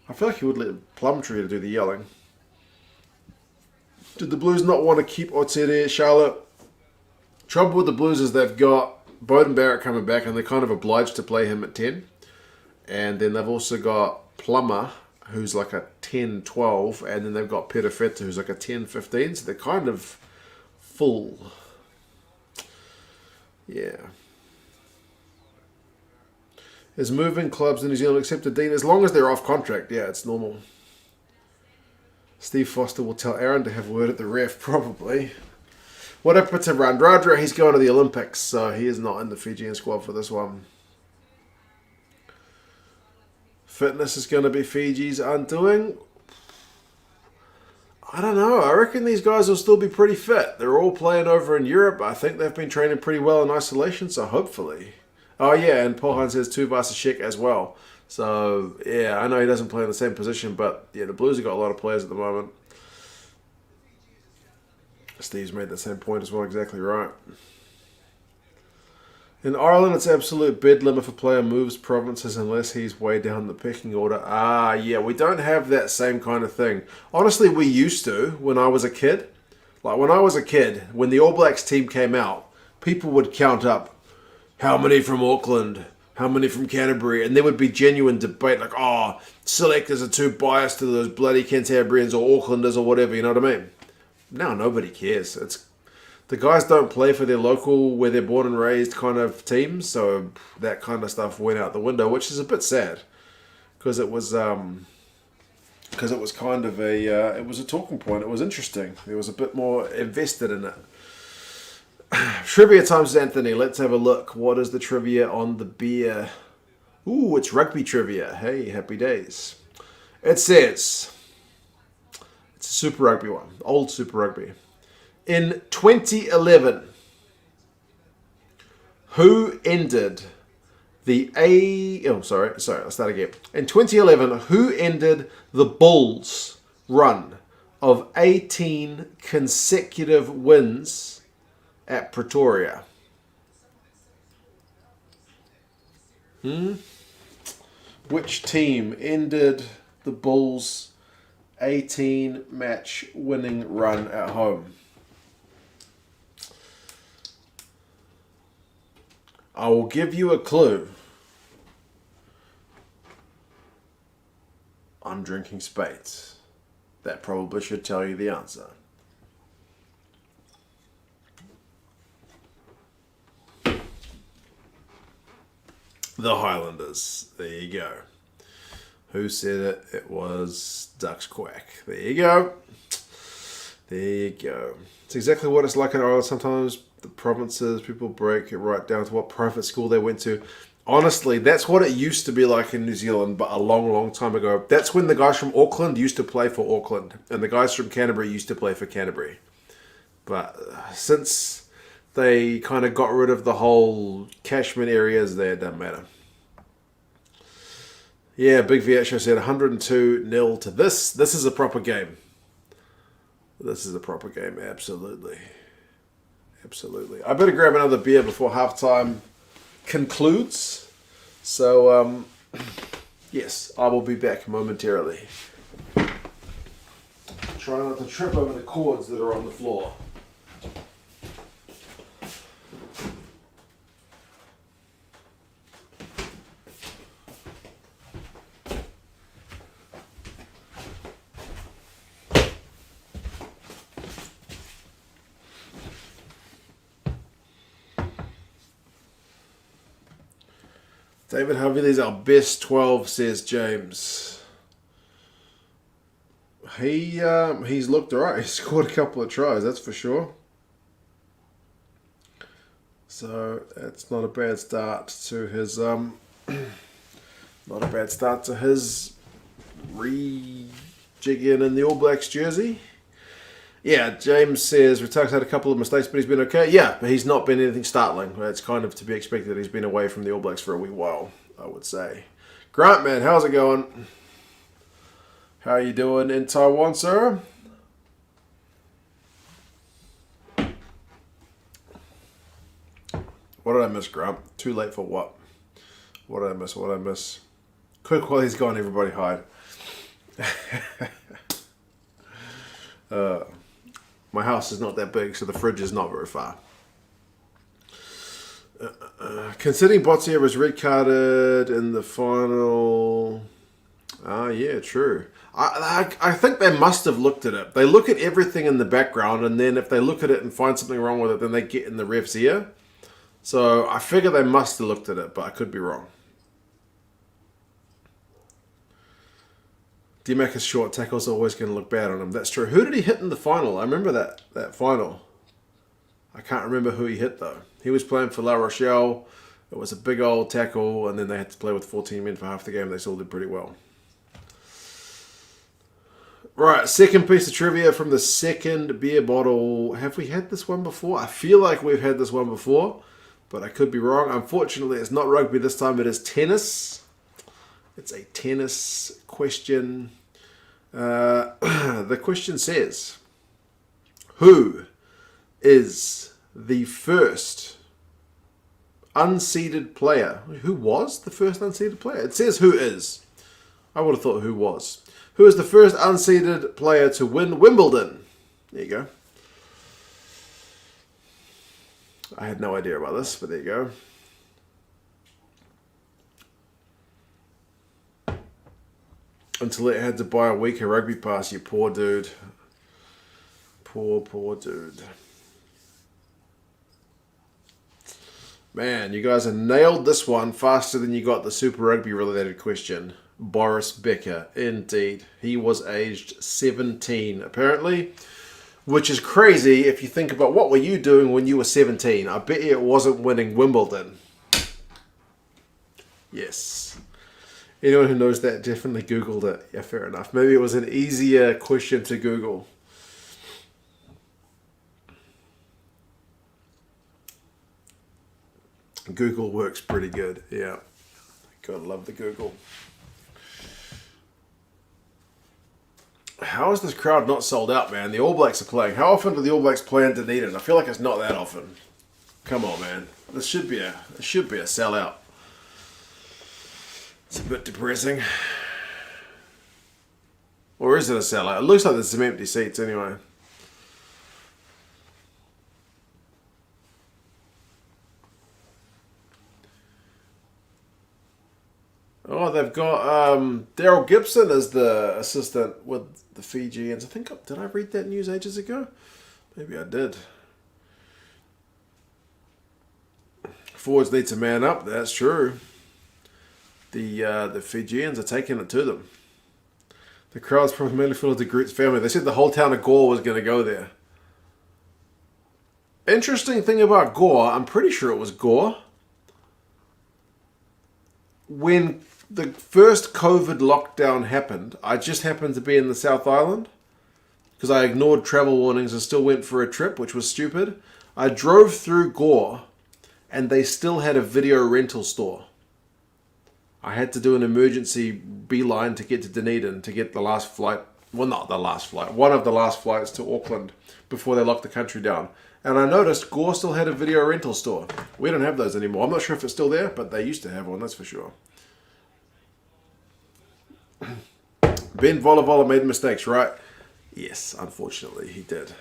I feel like he would let Plumtree do the yelling. Did the Blues not want to keep Otete, Charlotte? Trouble with the Blues is they've got Bowden Barrett coming back and they're kind of obliged to play him at 10. And then they've also got Plummer, who's like a 10-12, and then they've got Peter Feta, who's like a 10-15, so they're kind of full. Yeah. Is moving clubs in New Zealand accepted, Dean? As long as they're off contract, yeah, it's normal. Steve Foster will tell Aaron to have a word at the ref, probably. What happened to Randradra? He's going to the Olympics, so he is not in the Fijian squad for this one. Fitness is going to be Fiji's undoing. I don't know. I reckon these guys will still be pretty fit. They're all playing over in Europe. I think they've been training pretty well in isolation, so hopefully. Oh, yeah, and Paul Hunt says Tuvasashek as well. So, yeah, I know he doesn't play in the same position, but, yeah, the Blues have got a lot of players at the moment. Steve's made the same point as well, exactly right. In Ireland, it's absolute bedlam if a player moves provinces unless he's way down the pecking order. Ah, yeah, we don't have that same kind of thing. Honestly, we used to when I was a kid. Like, when I was a kid, when the All Blacks team came out, people would count up how many from Auckland, how many from Canterbury, and there would be genuine debate like, oh, selectors are too biased to those bloody Cantabrians or Aucklanders or whatever, you know what I mean? Now nobody cares. The guys don't play for their local, where they're born and raised kind of teams, so that kind of stuff went out the window, which is a bit sad, because it was kind of it was a talking point. It was interesting. There was a bit more invested in it. Trivia times, Anthony. Let's have a look. What is the trivia on the beer? Ooh, it's rugby trivia. Hey, happy days. It says, it's a Super Rugby one, old Super Rugby. In 2011, who ended the let's start again. In 2011, who ended the Bulls' run of 18 consecutive wins at Pretoria? Which team ended the Bulls' 18-match winning run at home? I will give you a clue. I'm drinking Spades. That probably should tell you the answer. The Highlanders. There you go. Who said it? It was Ducks Quack. There you go. There you go. It's exactly what it's like in Ireland. Sometimes the provinces, people break it right down to what private school they went to. Honestly, that's what it used to be like in New Zealand, but a long, long time ago. That's when the guys from Auckland used to play for Auckland, and the guys from Canterbury used to play for Canterbury. But since they kind of got rid of the whole catchment areas there, it doesn't matter. Yeah, Big V Show said 102-0 to this. This is a proper game. This is a proper game, absolutely. Absolutely. I better grab another beer before halftime concludes. So, yes, I will be back momentarily. Try not to trip over the cords that are on the floor. David Havili's our best 12, says James. He's looked alright. He scored a couple of tries, that's for sure. So that's not a bad start to his not a bad start to his rejigging in the All Blacks jersey. Yeah, James says Retuck's had a couple of mistakes, but he's been okay. Yeah, but he's not been anything startling. It's kind of to be expected. He's been away from the All Blacks for a wee while, I would say. Grant, man, how's it going? How are you doing in Taiwan, sir? What did I miss, Grant? Too late for what? What did I miss? What did I miss? Quick while he's gone, everybody hide. My house is not that big, so the fridge is not very far. Considering Botsier was red carded in the final... yeah, true. I think they must have looked at it. They look at everything in the background, and then if they look at it and find something wrong with it, then they get in the ref's ear. So I figure they must have looked at it, but I could be wrong. D-Mac's short tackles are always going to look bad on him. That's true. Who did he hit in the final? I remember that final. I can't remember who he hit, though. He was playing for La Rochelle. It was a big old tackle, and then they had to play with 14 men for half the game. They still did pretty well. Right, second piece of trivia from the second beer bottle. Have we had this one before? I feel like we've had this one before, but I could be wrong. Unfortunately, it's not rugby this time. It is tennis. It's a tennis question. The question says, who is the first unseeded player? Who was the first unseeded player? It says who is. I would have thought who was. Who is the first unseeded player to win Wimbledon? There you go. I had no idea about this, but there you go. Until it had to buy a weaker rugby pass, you poor dude. Poor dude. Man, you guys have nailed this one faster than you got the Super Rugby related question. Boris Becker, indeed. He was aged 17, apparently. Which is crazy if you think about what were you doing when you were 17. I bet you it wasn't winning Wimbledon. Yes. Anyone who knows that definitely Googled it. Yeah, fair enough. Maybe it was an easier question to Google. Google works pretty good. Yeah. Gotta love the Google. How is this crowd not sold out, man? The All Blacks are playing. How often do the All Blacks play in Dunedin? I feel like it's not that often. Come on, man. This should be a sellout. It's a bit depressing. Or is it a sellout? It looks like there's some empty seats anyway. Oh, they've got Daryl Gibson as the assistant with the Fijians. I think, did I read that news ages ago? Maybe I did. Forwards need to man up, that's true. The Fijians are taking it to them. The crowd's probably mainly full of the Groot's family. They said the whole town of Gore was going to go there. Interesting thing about Gore, I'm pretty sure it was Gore. When the first COVID lockdown happened, I just happened to be in the South Island because I ignored travel warnings and still went for a trip, which was stupid. I drove through Gore and they still had a video rental store. I had to do an emergency beeline to get to Dunedin to get the last flight. Well, not the last flight. One of the last flights to Auckland before they locked the country down. And I noticed Gore still had a video rental store. We don't have those anymore. I'm not sure if it's still there, but they used to have one, that's for sure. Ben Volavola made mistakes, right? Yes, unfortunately, he did.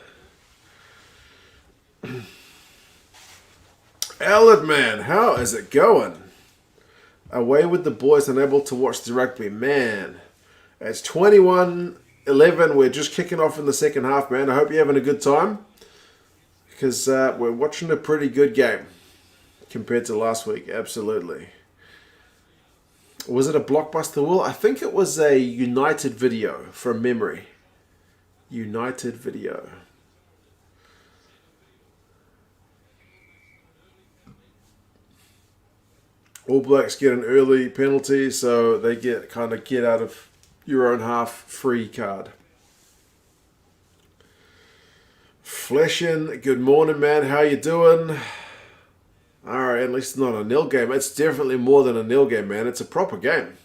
Alad, man, how is it going? Away with the boys, unable to watch the rugby. Man, it's 21-11. We're just kicking off in the second half, man. I hope you're having a good time. Because we're watching a pretty good game compared to last week. Absolutely. Was it a Blockbuster Will? I think it was a United video from memory. United video. All Blacks get an early penalty, so they get out of your own half free card. Fleshin, good morning, man. How you doing? Alright, at least it's not a nil game. It's definitely more than a nil game, man. It's a proper game.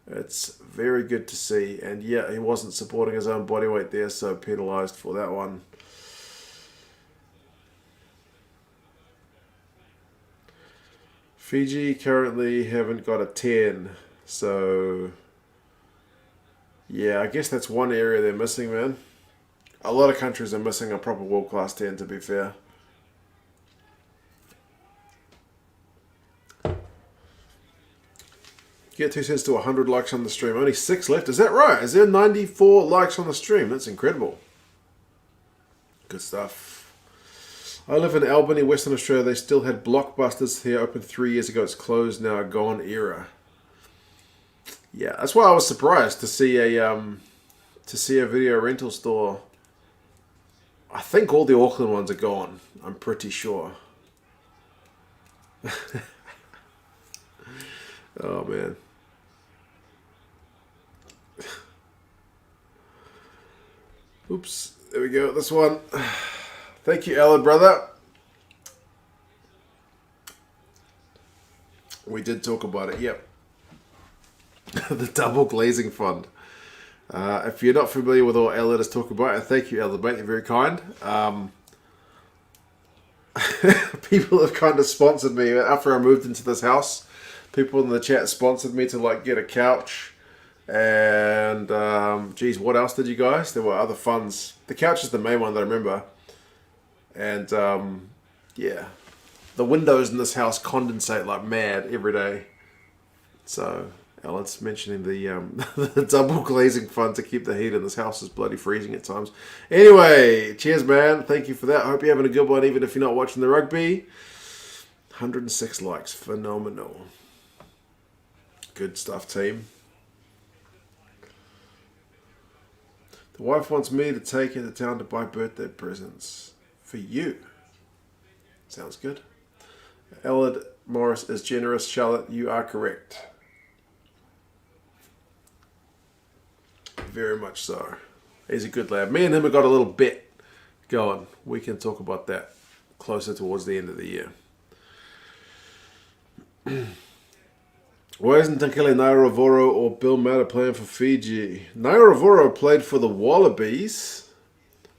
It's very good to see. And yeah, he wasn't supporting his own body weight there, so penalised for that one. Fiji currently haven't got a 10, so yeah, I guess that's one area they're missing, man. A lot of countries are missing a proper world-class 10, to be fair. Get 2 cents to 100 likes on the stream. Only 6 left. Is that right? Is there 94 likes on the stream? That's incredible. Good stuff. I live in Albany, Western Australia. They still had Blockbusters here, opened 3 years ago. It's closed now, a gone era. Yeah, that's why I was surprised to see a video rental store. I think all the Auckland ones are gone. I'm pretty sure. Oh man. Oops. There we go. This one. Thank you, Ella, brother. We did talk about it, yep. The double glazing fund. If you're not familiar with what Ella is talking about, and thank you, Ella, mate, you're very kind. People have kind of sponsored me after I moved into this house. People in the chat sponsored me to get a couch. And, geez, what else did you guys? There were other funds. The couch is the main one that I remember. And, yeah, the windows in this house condensate like mad every day. So, Ellen's mentioning the, the double glazing fund to keep the heat in this house is bloody freezing at times. Anyway, cheers, man. Thank you for that. I hope you're having a good one, even if you're not watching the rugby. 106 likes. Phenomenal. Good stuff, team. The wife wants me to take her to town to buy birthday presents. For you. Sounds good. Elad Morris is generous. Charlotte, you are correct. Very much so. He's a good lad. Me and him have got a little bet going. We can talk about that closer towards the end of the year. Why isn't Tankele Nairavoro or Bill Matter playing for Fiji? Nairavoro played for the Wallabies.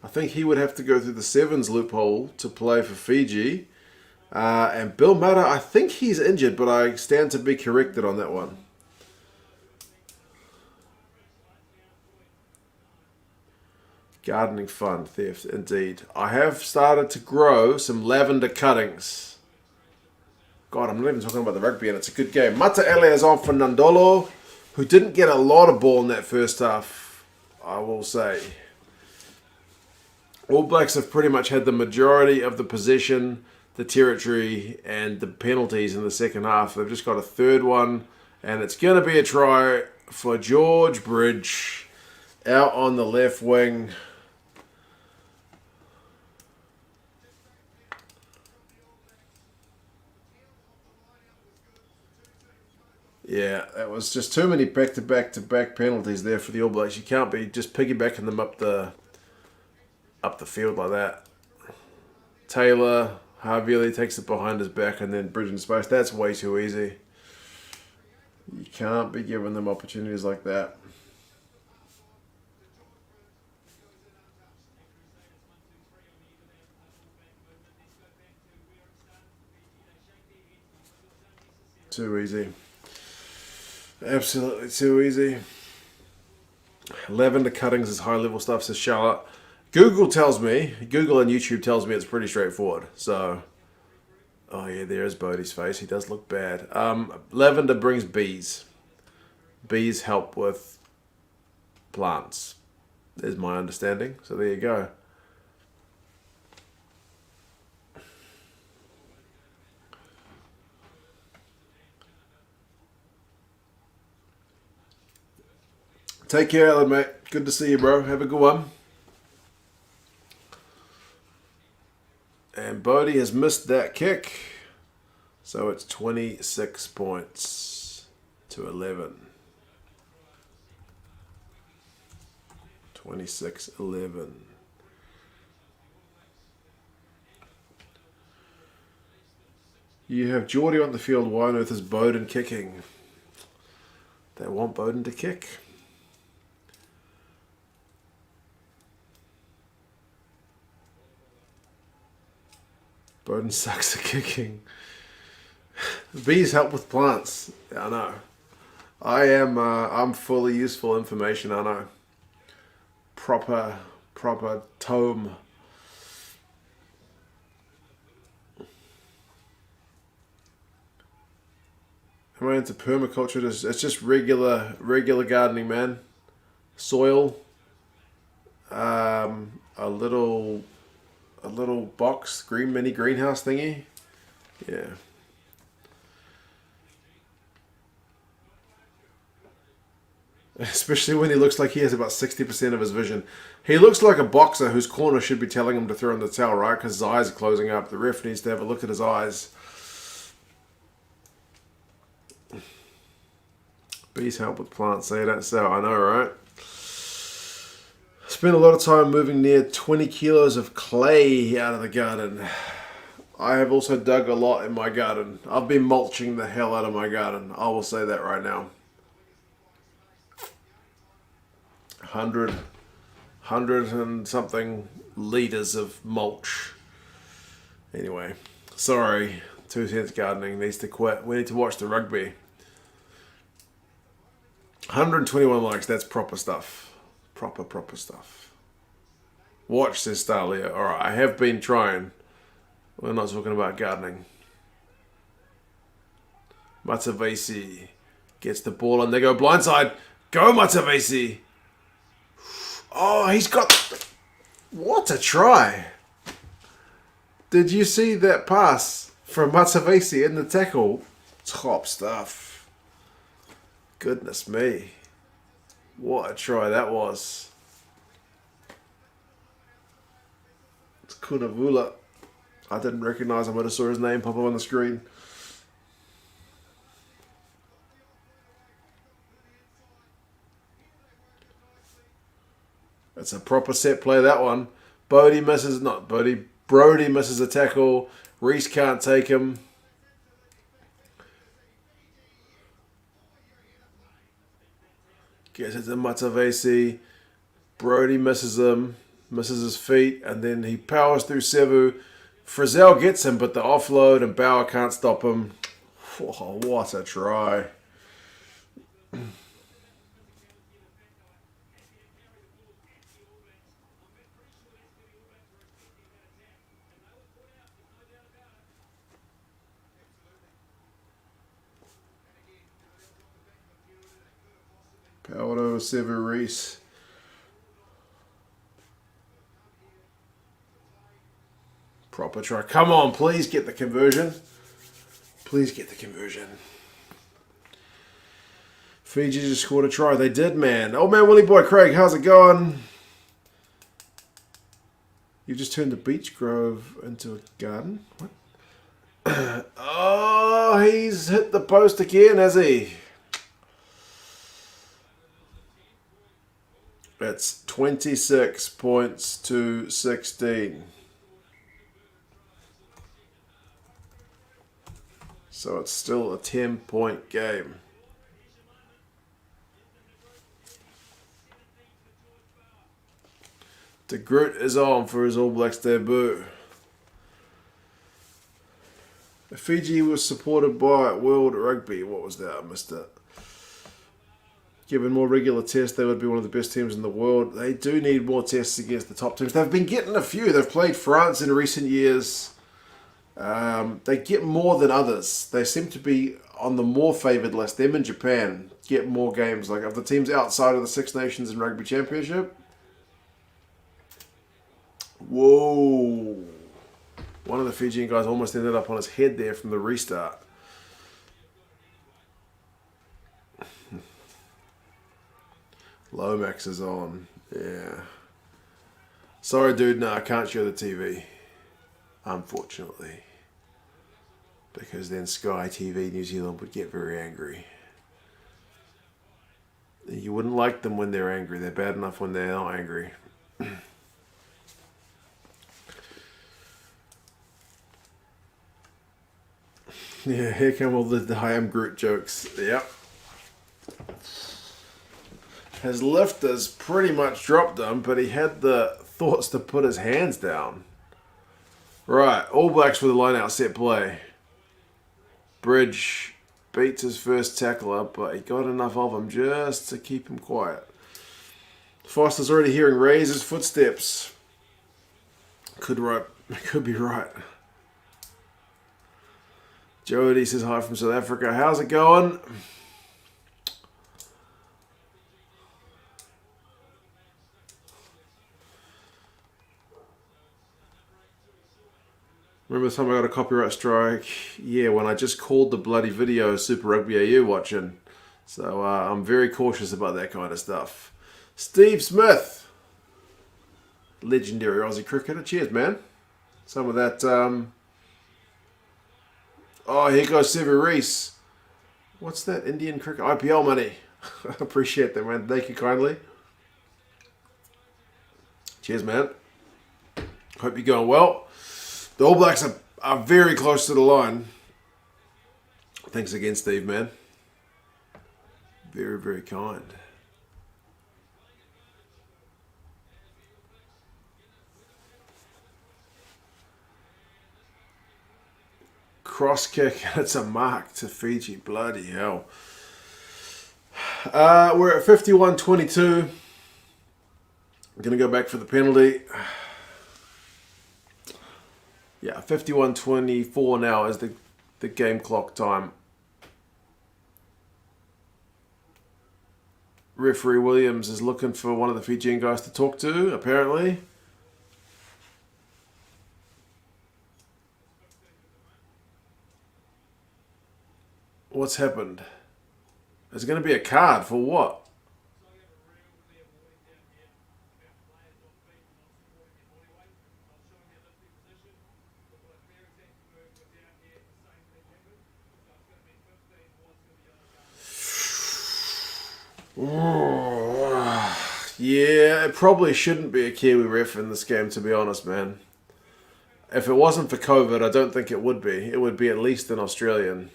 I think he would have to go through the sevens loophole to play for Fiji. And Bill Matter, I think he's injured, but I stand to be corrected on that one. Gardening fund theft, indeed. I have started to grow some lavender cuttings. God, I'm not even talking about the rugby, and it's a good game. Mata Ele is on for Nandolo, who didn't get a lot of ball in that first half, I will say. All Blacks have pretty much had the majority of the possession, the territory, and the penalties in the second half. They've just got a third one, and it's going to be a try for George Bridge out on the left wing. Yeah, that was just too many back-to-back-to-back penalties there for the All Blacks. You can't be just piggybacking them up the field like that. Taylor, Harvey takes it behind his back and then bridge in space. That's way too easy. You can't be giving them opportunities like that. Too easy. Absolutely too easy. Lavender cuttings is high level stuff, says Charlotte. Google and YouTube tells me it's pretty straightforward. So, oh yeah, there's Bodie's face. He does look bad. Lavender brings bees. Bees help with plants, is my understanding. So there you go. Take care, Alan, mate. Good to see you, bro. Have a good one. And Bodie has missed that kick. So it's 26 points to 11. 26-11. You have Geordie on the field. Why on earth is Bowden kicking? They want Bowden to kick. Bowden sucks at kicking. Bees help with plants. I know. I'm fully useful information. I know. Proper tome. Am I into permaculture? It's just regular gardening, man. Soil. A little box, mini greenhouse thingy. Yeah. Especially when he looks like he has about 60% of his vision. He looks like a boxer whose corner should be telling him to throw in the towel, right? Because his eyes are closing up. The ref needs to have a look at his eyes. Bees help with plants, say that so. I know, right? Spent a lot of time moving near 20 kilos of clay out of the garden. I have also dug a lot in my garden. I've been mulching the hell out of my garden. I will say that right now. 100 and something liters of mulch. Anyway, sorry. 2 Cents Gardening needs to quit. We need to watch the rugby. 121 likes. That's proper stuff. Proper stuff. Watch, says Starlia. Alright, I have been trying. We're not talking about gardening. Matavesi gets the ball and they go blindside. Go Matavesi! Oh, he's got... What a try! Did you see that pass from Matavesi in the tackle? Top stuff. Goodness me. What a try that was. It's Kunavula. I didn't recognise him. I just saw his name pop up on the screen. It's a proper set play, that one. Brody misses a tackle. Reese can't take him. Gets it to Matavesi. Brody misses him. Misses his feet. And then he powers through Sevu. Frizzell gets him, but the offload and Bauer can't stop him. Oh, what a try. Paolo Severis. Proper try. Come on, please get the conversion. Please get the conversion. Fiji just scored a try. They did, man. Oh, man, Willie Boy Craig, how's it going? You just turned the beach grove into a garden? What? Oh, he's hit the post again, has he? It's 26 points to 16. So it's still a 10-point game. De Groot is on for his All Blacks debut. Fiji was supported by World Rugby. What was that? I missed it. Given more regular tests, they would be one of the best teams in the world. They do need more tests against the top teams. They've been getting a few. They've played France in recent years. They get more than others. They seem to be on the more favoured list. Them and Japan get more games. Like of the teams outside of the Six Nations and Rugby Championship. Whoa. One of the Fijian guys almost ended up on his head there from the restart. Lomax is on. Yeah. Sorry, dude. No, I can't show the TV. Unfortunately. Because then Sky TV New Zealand would get very angry. You wouldn't like them when they're angry. They're bad enough when they're not angry. Yeah, here come all the I am Groot jokes. Yep. His lifters pretty much dropped him, but he had the thoughts to put his hands down. Right, All Blacks with a line-out set play. Bridge beats his first tackler, but he got enough of him just to keep him quiet. Foster's already hearing Razor's footsteps. Could be right. Jody says hi from South Africa. How's it going? Remember the time I got a copyright strike? Yeah, when I just called the bloody video Super Rugby AU watching. So I'm very cautious about that kind of stuff. Steve Smith. Legendary Aussie cricketer. Cheers, man. Some of that... Oh, here goes Sever Reese. What's that Indian cricket? IPL money. Appreciate that, man. Thank you kindly. Cheers, man. Hope you're going well. The All Blacks are very close to the line. Thanks again, Steve, man. Very, very kind. Cross kick, and it's a mark to Fiji. Bloody hell. We're at 51-22. I'm going to go back for the penalty. Yeah, 51-24 now is the game clock time. Referee Williams is looking for one of the Fijian guys to talk to, apparently. What's happened? There's going to be a card for what? Yeah, it probably shouldn't be a Kiwi ref in this game, to be honest, man. If it wasn't for COVID, I don't think it would be. It would be at least an Australian.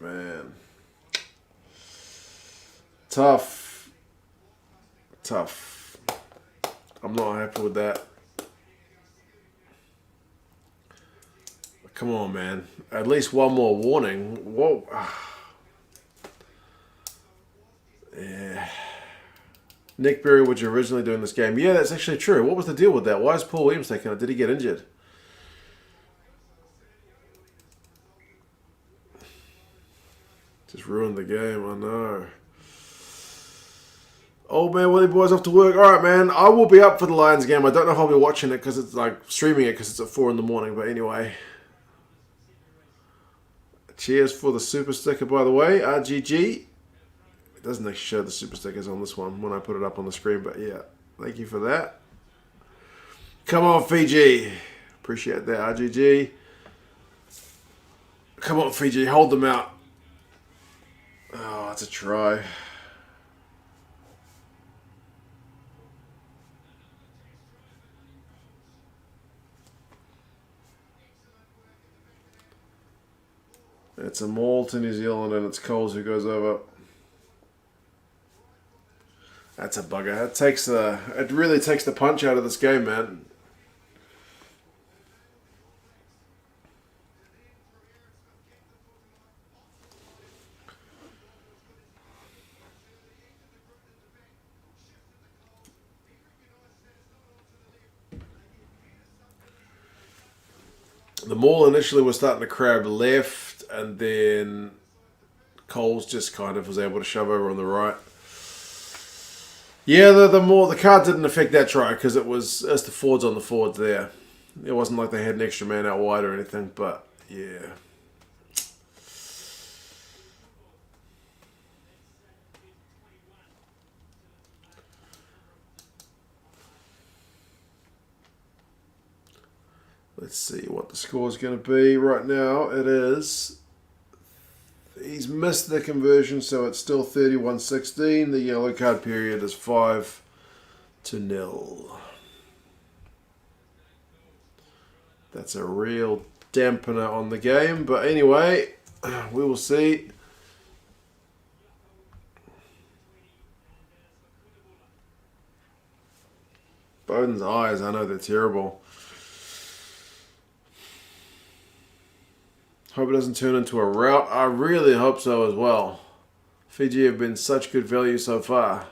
Man. Tough. I'm not happy with that. Come on, man. At least one more warning. Whoa. Yeah. Nick Berry was originally doing this game. Yeah, that's actually true. What was the deal with that? Why is Paul Williams taking it? Did he get injured? Just ruined the game, I know. Old man Willie boys off to work. Alright, man. I will be up for the Lions game. I don't know if I'll be watching it because it's like streaming it because it's at 4 in the morning. But anyway. Cheers for the super sticker, by the way. RGG. It doesn't actually show the super stickers on this one when I put it up on the screen. But yeah, thank you for that. Come on, Fiji. Appreciate that, RGG. Come on, Fiji. Hold them out. Oh, it's a try. It's a maul to New Zealand and it's Coles who goes over. That's a bugger. It really takes the punch out of this game, man. The maul initially was starting to crab left, and then Coles just kind of was able to shove over on the right. Yeah, the card didn't affect that try because it's the forwards on the forwards there. It wasn't like they had an extra man out wide or anything, but yeah. Let's see what the score is going to be. Right now, it is. He's missed the conversion, so it's still 31-16. The yellow card period is 5-0. That's a real dampener on the game. But anyway, we will see. Bowden's eyes, I know they're terrible. Hope it doesn't turn into a rout. I really hope so as well. Fiji have been such good value so far.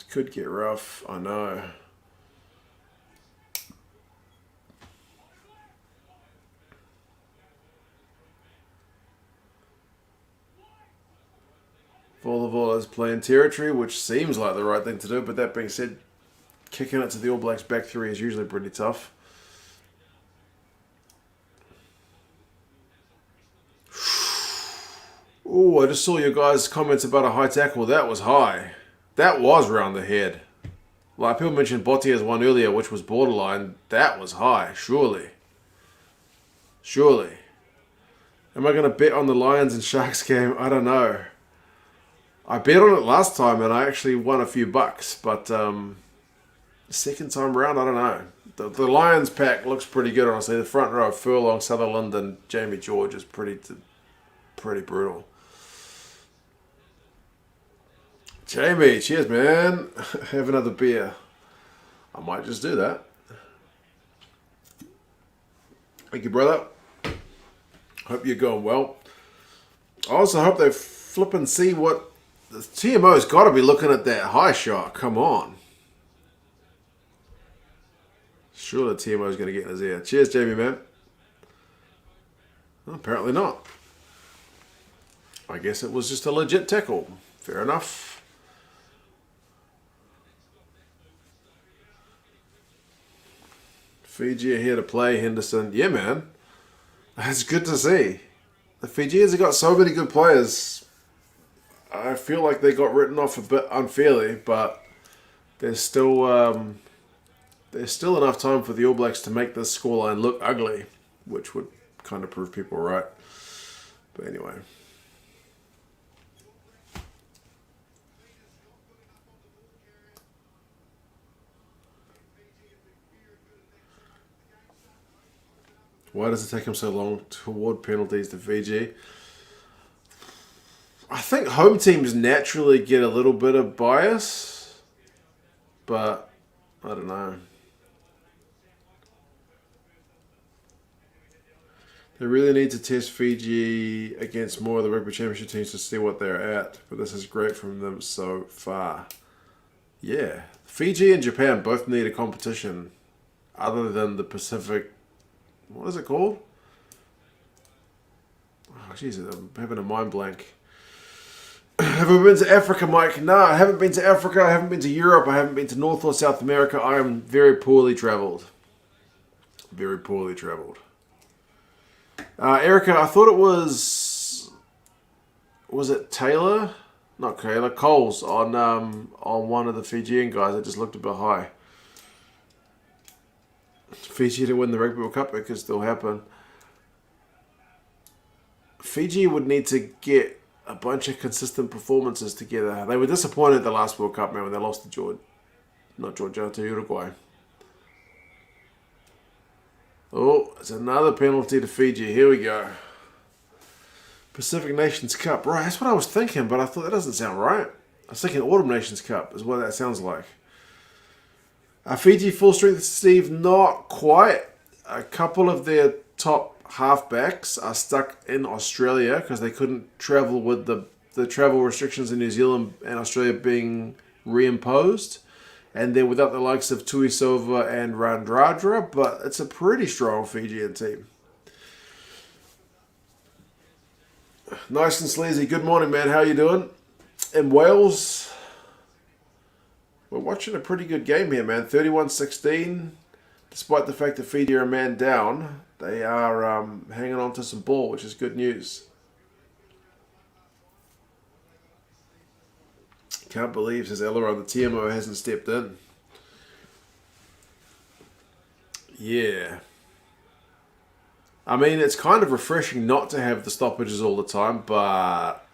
Could get rough, I know. Volleyball is playing territory, which seems like the right thing to do, but that being said, kicking it to the All Blacks back three is usually pretty tough. Oh, I just saw your guys' comments about a high tackle. That was high. That was round the head. Like people mentioned Bottia's one earlier, which was borderline. That was high, surely. Surely. Am I going to bet on the Lions and Sharks game? I don't know. I bet on it last time and I actually won a few bucks, but second time around, I don't know. The Lions pack looks pretty good, honestly. The front row, Furlong, Sutherland, and Jamie George is pretty brutal. Jamie, cheers, man. Have another beer. I might just do that. Thank you, brother. Hope you're going well. I also hope they flip and see what... The TMO's got to be looking at that high shot. Come on. Sure the TMO's going to get in his ear. Cheers, Jamie, man. Well, apparently not. I guess it was just a legit tackle. Fair enough. Fiji are here to play, Henderson. Yeah, man. That's good to see. The Fijians have got so many good players. I feel like they got written off a bit unfairly, but there's still enough time for the All Blacks to make this scoreline look ugly, which would kind of prove people right. But anyway. Why does it take him so long to award penalties to Fiji? I think home teams naturally get a little bit of bias, but I don't know. They really need to test Fiji against more of the rugby championship teams to see what they're at, but this is great from them so far. Yeah, Fiji and Japan both need a competition other than the Pacific. What is it called? Oh, jeez, I'm having a mind blank. Have I been to Africa, Mike? No, I haven't been to Africa. I haven't been to Europe. I haven't been to North or South America. I am very poorly traveled. Very poorly traveled. Erica, I thought it was it Taylor? Not Taylor, Coles on one of the Fijian guys that just looked a bit high. Fiji to win the Rugby World Cup, it could still happen. Fiji would need to get a bunch of consistent performances together. They were disappointed at the last World Cup, man, when they lost to to Uruguay. Oh, it's another penalty to Fiji. Here we go. Pacific Nations Cup. Right, that's what I was thinking, but I thought that doesn't sound right. I was thinking Autumn Nations Cup is what that sounds like. Fiji full strength, Steve, not quite. A couple of their top halfbacks are stuck in Australia because they couldn't travel with the travel restrictions in New Zealand and Australia being reimposed. And they're without the likes of Tuisova and Randradra, but it's a pretty strong Fijian team. Nice and sleazy. Good morning, man. How you doing? In Wales, we're watching a pretty good game here, man. 31-16. Despite the fact that Fiji are a man down, they are hanging on to some ball, which is good news. Can't believe, says Elleron, the TMO hasn't stepped in. Yeah. I mean, it's kind of refreshing not to have the stoppages all the time, but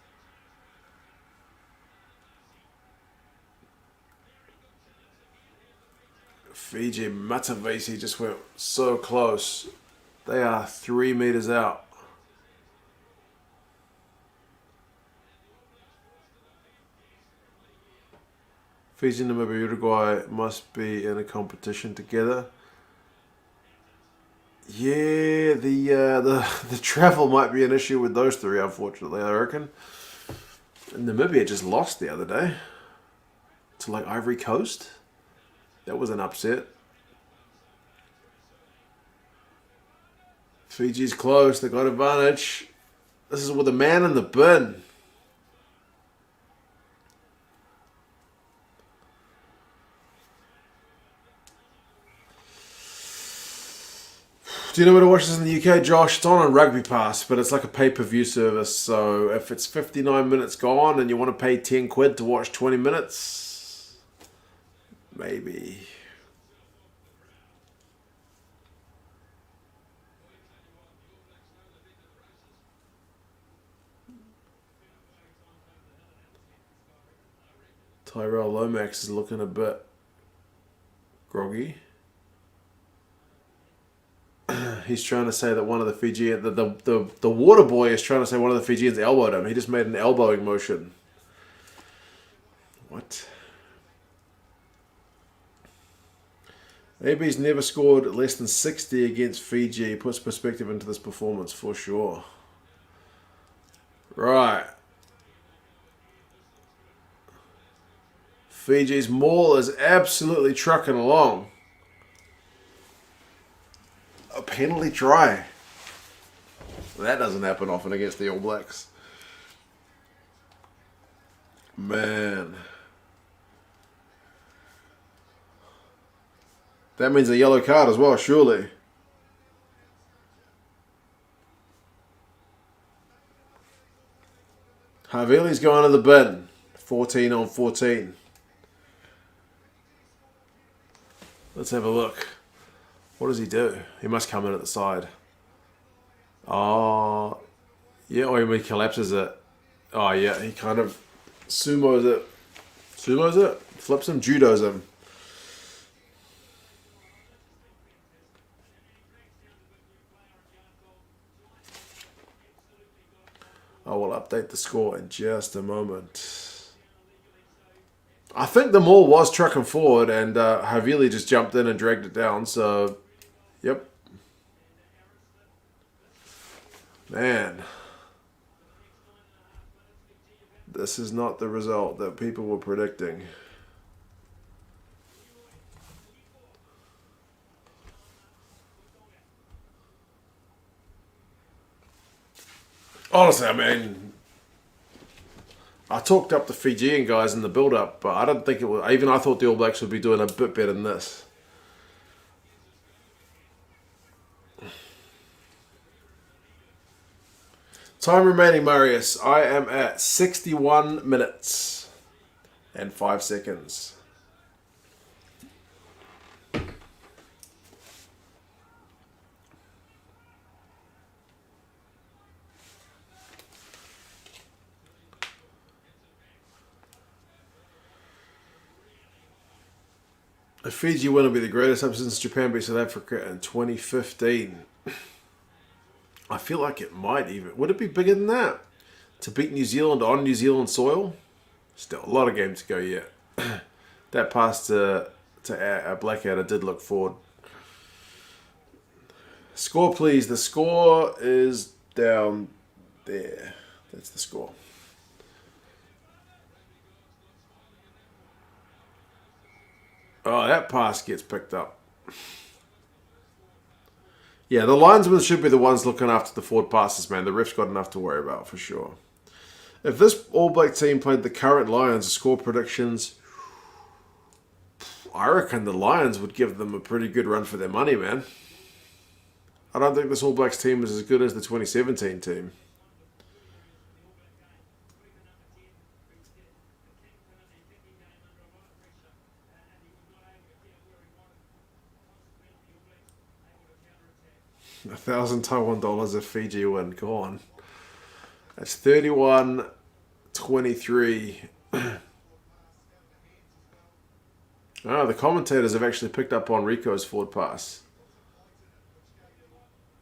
Fiji, Matavesi just went so close. They are 3 meters out. Fiji, Namibia, Uruguay must be in a competition together. Yeah, the travel might be an issue with those three, unfortunately, I reckon. And Namibia just lost the other day to like Ivory Coast. That was an upset. Fiji's close. They got advantage. This is with a man in the bin. Do you know where to watch this in the UK, Josh? It's on Rugby Pass, but it's like a pay-per-view service. So if it's 59 minutes gone and you want to pay 10 quid to watch 20 minutes, maybe. Tyrell Lomax is looking a bit groggy. He's trying to say that one of the Fijian, the water boy is trying to say one of the Fijians elbowed him. He just made an elbowing motion. What? AB's never scored less than 60 against Fiji. Puts perspective into this performance for sure. Right. Fiji's maul is absolutely trucking along. A penalty try. That doesn't happen often against the All Blacks. Man. That means a yellow card as well, surely. Havili's going to the bin. 14 on 14. Let's have a look. What does he do? He must come in at the side. Oh, yeah, or he collapses it. Oh, yeah, he kind of sumos it. Sumos it? Flips him, judos him. I will update the score in just a moment. I think the maul was trucking forward and Havili just jumped in and dragged it down, so yep. Man. This is not the result that people were predicting. Honestly, I mean, I talked up the Fijian guys in the build-up, but I don't think it was. Even I thought the All Blacks would be doing a bit better than this. Time remaining, Marius. I am at 61 minutes and 5 seconds. A Fiji win will be the greatest ever since Japan beat South Africa in 2015. I feel like it might even. Would it be bigger than that? To beat New Zealand on New Zealand soil? Still a lot of games to go yet. That pass to Blackadder did look forward. Score, please. The score is down there. That's the score. Oh, that pass gets picked up. Yeah, the linesmen should be the ones looking after the forward passes, man. The ref's got enough to worry about, for sure. If this All Black team played the current Lions, score predictions, I reckon the Lions would give them a pretty good run for their money, man. I don't think this All Blacks team is as good as the 2017 team. $1,000 if Fiji win. Go on. That's 31-23. Oh, the commentators have actually picked up on Rico's forward pass.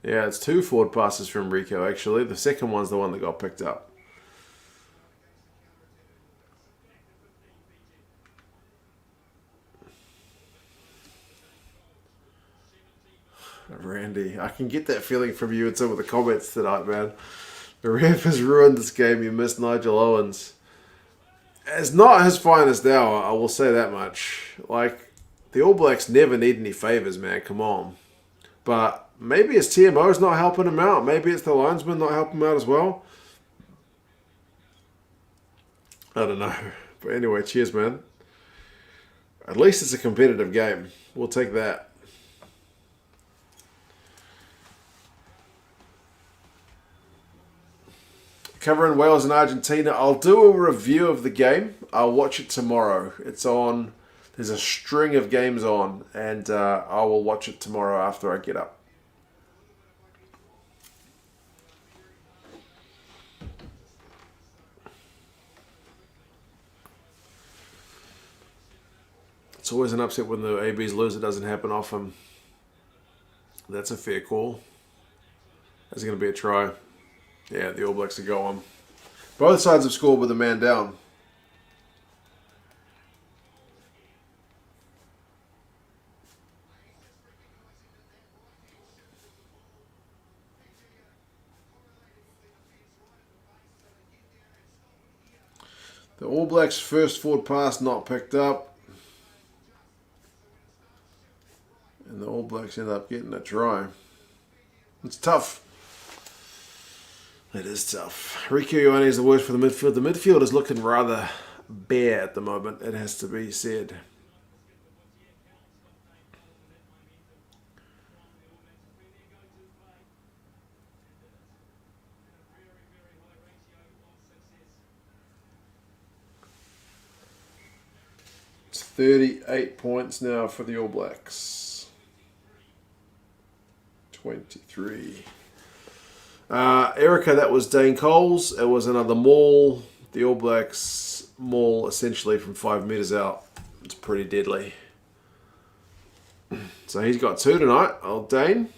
Yeah, it's 2 forward passes from Rico, actually. The second one's the one that got picked up. Randy, I can get that feeling from you in some of the comments tonight, man. The ref has ruined this game. You missed Nigel Owens. It's not his finest hour, I will say that much. Like, the All Blacks never need any favours, man. Come on. But maybe his TMO's not helping him out. Maybe it's the linesman not helping him out as well. I don't know. But anyway, cheers, man. At least it's a competitive game. We'll take that. Covering Wales and Argentina. I'll do a review of the game. I'll watch it tomorrow. It's on. There's a string of games on, and I will watch it tomorrow after I get up. It's always an upset when the ABs lose. It doesn't happen often. That's a fair call. There's going to be a try. Yeah, the All Blacks are going. Both sides have scored with a man down. The All Blacks' first forward pass not picked up. And the All Blacks end up getting a try. It's tough. It is tough. Rieko Ioane is the worst for the midfield. The midfield is looking rather bare at the moment, it has to be said. It's 38 points now for the All Blacks. 23. Erica, that was Dane Coles. It was another maul. The All Blacks maul essentially from 5 metres out. It's pretty deadly. So he's got 2 tonight, old Dane.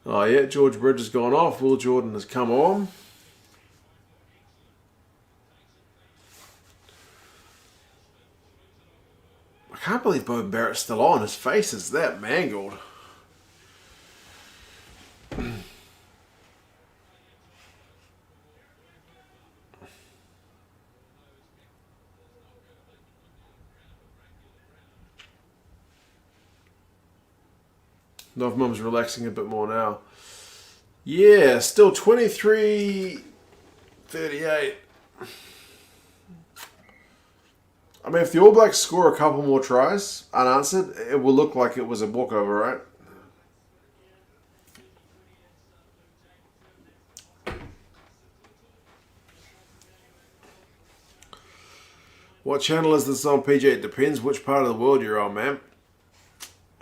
Oh yeah, George Bridge has gone off. Will Jordan has come on. I can't believe Bo Barrett's still on. His face is that mangled. Nov Mum's relaxing a bit more now. Yeah, still 23-38. I mean, if the All Blacks score a couple more tries unanswered, it will look like it was a walkover, right? What channel is this on, PJ? It depends which part of the world you're on, man.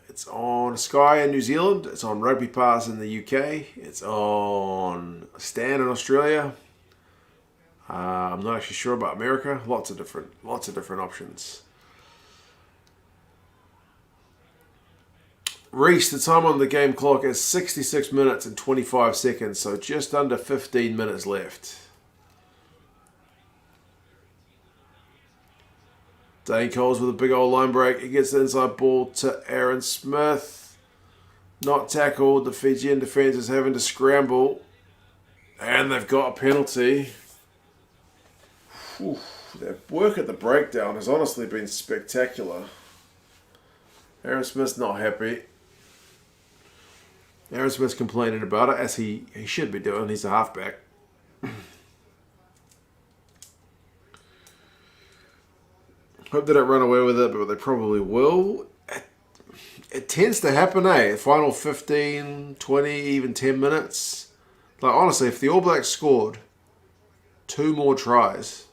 It's on Sky in New Zealand. It's on Rugby Pass in the UK. It's on Stan in Australia. I'm not actually sure about America. Lots of different options. Reese, the time on the game clock is 66 minutes and 25 seconds, so just under 15 minutes left. Dane Coles with a big old line break. He gets the inside ball to Aaron Smith. Not tackled. The Fijian defence is having to scramble. And they've got a penalty. Whew. Their work at the breakdown has honestly been spectacular. Aaron Smith's not happy. Aaron Smith's complaining about it, as he should be doing. He's a halfback. Hope they don't run away with it, but they probably will. It tends to happen, eh? Final 15, 20, even 10 minutes. Like, honestly, if the All Blacks scored 2 more tries,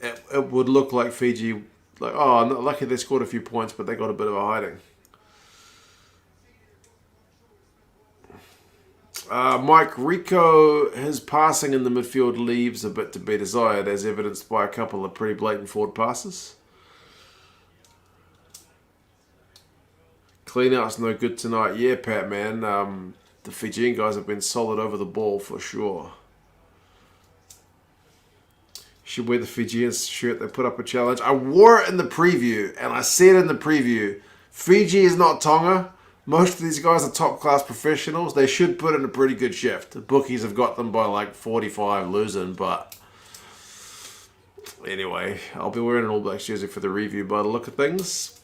it would look like Fiji, like, oh, lucky they scored a few points, but they got a bit of a hiding. Mike Rico, his passing in the midfield leaves a bit to be desired, as evidenced by a couple of pretty blatant forward passes. Clean out's no good tonight. Yeah, Pat, man. The Fijian guys have been solid over the ball for sure. Should wear the Fijians shirt. They put up a challenge. I wore it in the preview, and I said in the preview, Fiji is not Tonga. Most of these guys are top-class professionals. They should put in a pretty good shift. The bookies have got them by like 45 losing, but anyway, I'll be wearing an All Blacks jersey for the review by the look of things.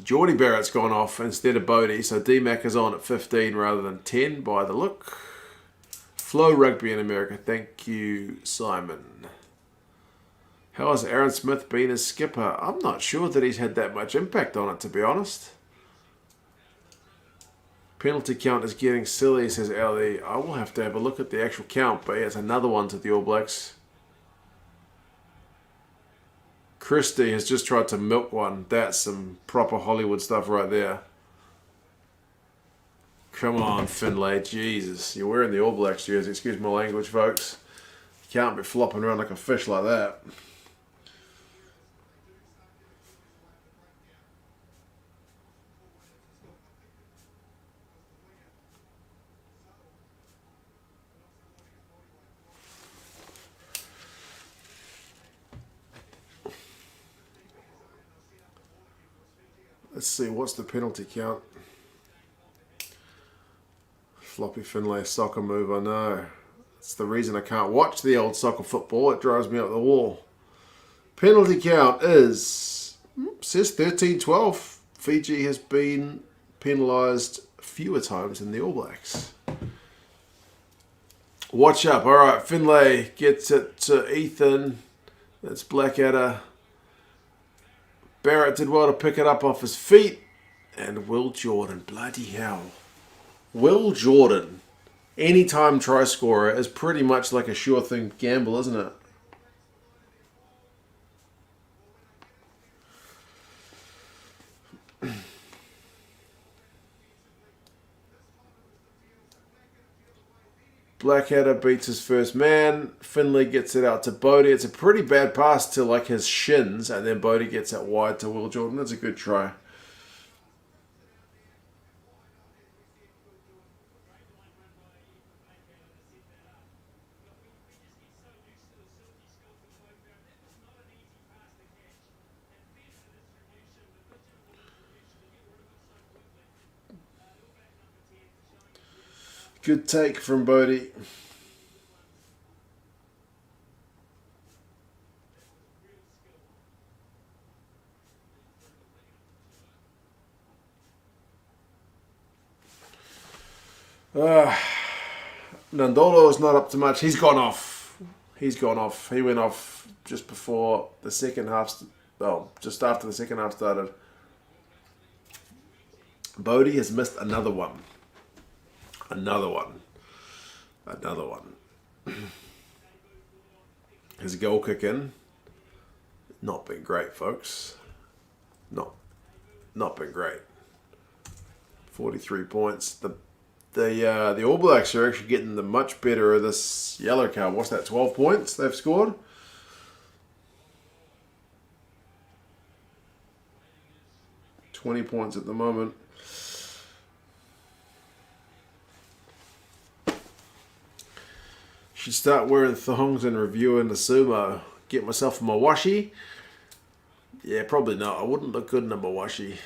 Geordie Barrett's gone off instead of Bodie, so D-Mac is on at 15 rather than 10 by the look. Flow Rugby in America. Thank you, Simon. How has Aaron Smith been as skipper? I'm not sure that he's had that much impact on it, to be honest. Penalty count is getting silly, says Ali. I will have to have a look at the actual count, but yeah, it's another one to the All Blacks. Christie has just tried to milk one. That's some proper Hollywood stuff right there. Come on, Finlay. Jesus. You're wearing the All Blacks jersey. Excuse my language, folks. You can't be flopping around like a fish like that. Let's see, what's the penalty count? Floppy Finlay soccer move, I know. It's the reason I can't watch the old soccer football. It drives me up the wall. Penalty count is, says 13-12. Fiji has been penalised fewer times than the All Blacks. Watch up. All right, Finlay gets it to Ethan. That's Blackadder. Barrett did well to pick it up off his feet. And Will Jordan, bloody hell. Will Jordan, anytime try scorer, is pretty much like a sure thing gamble, isn't it? Blackadder beats his first man. Finlay gets it out to Bodie. It's a pretty bad pass to like his shins, and then Bodie gets it wide to Will Jordan. That's a good try. Good take from Bodie. Nandolo's not up to much. He's gone off. He went off just before the second half. Just after the second half started. Bodie has missed another one. His goal kick in. Not been great, folks. Not been great. 43 points. The All Blacks are actually getting the much better of this yellow card. What's that? 12 points they've scored. $20 points at the moment. Should start wearing thongs and reviewing the sumo. Get myself a mawashi. Yeah, probably not. I wouldn't look good in a mawashi.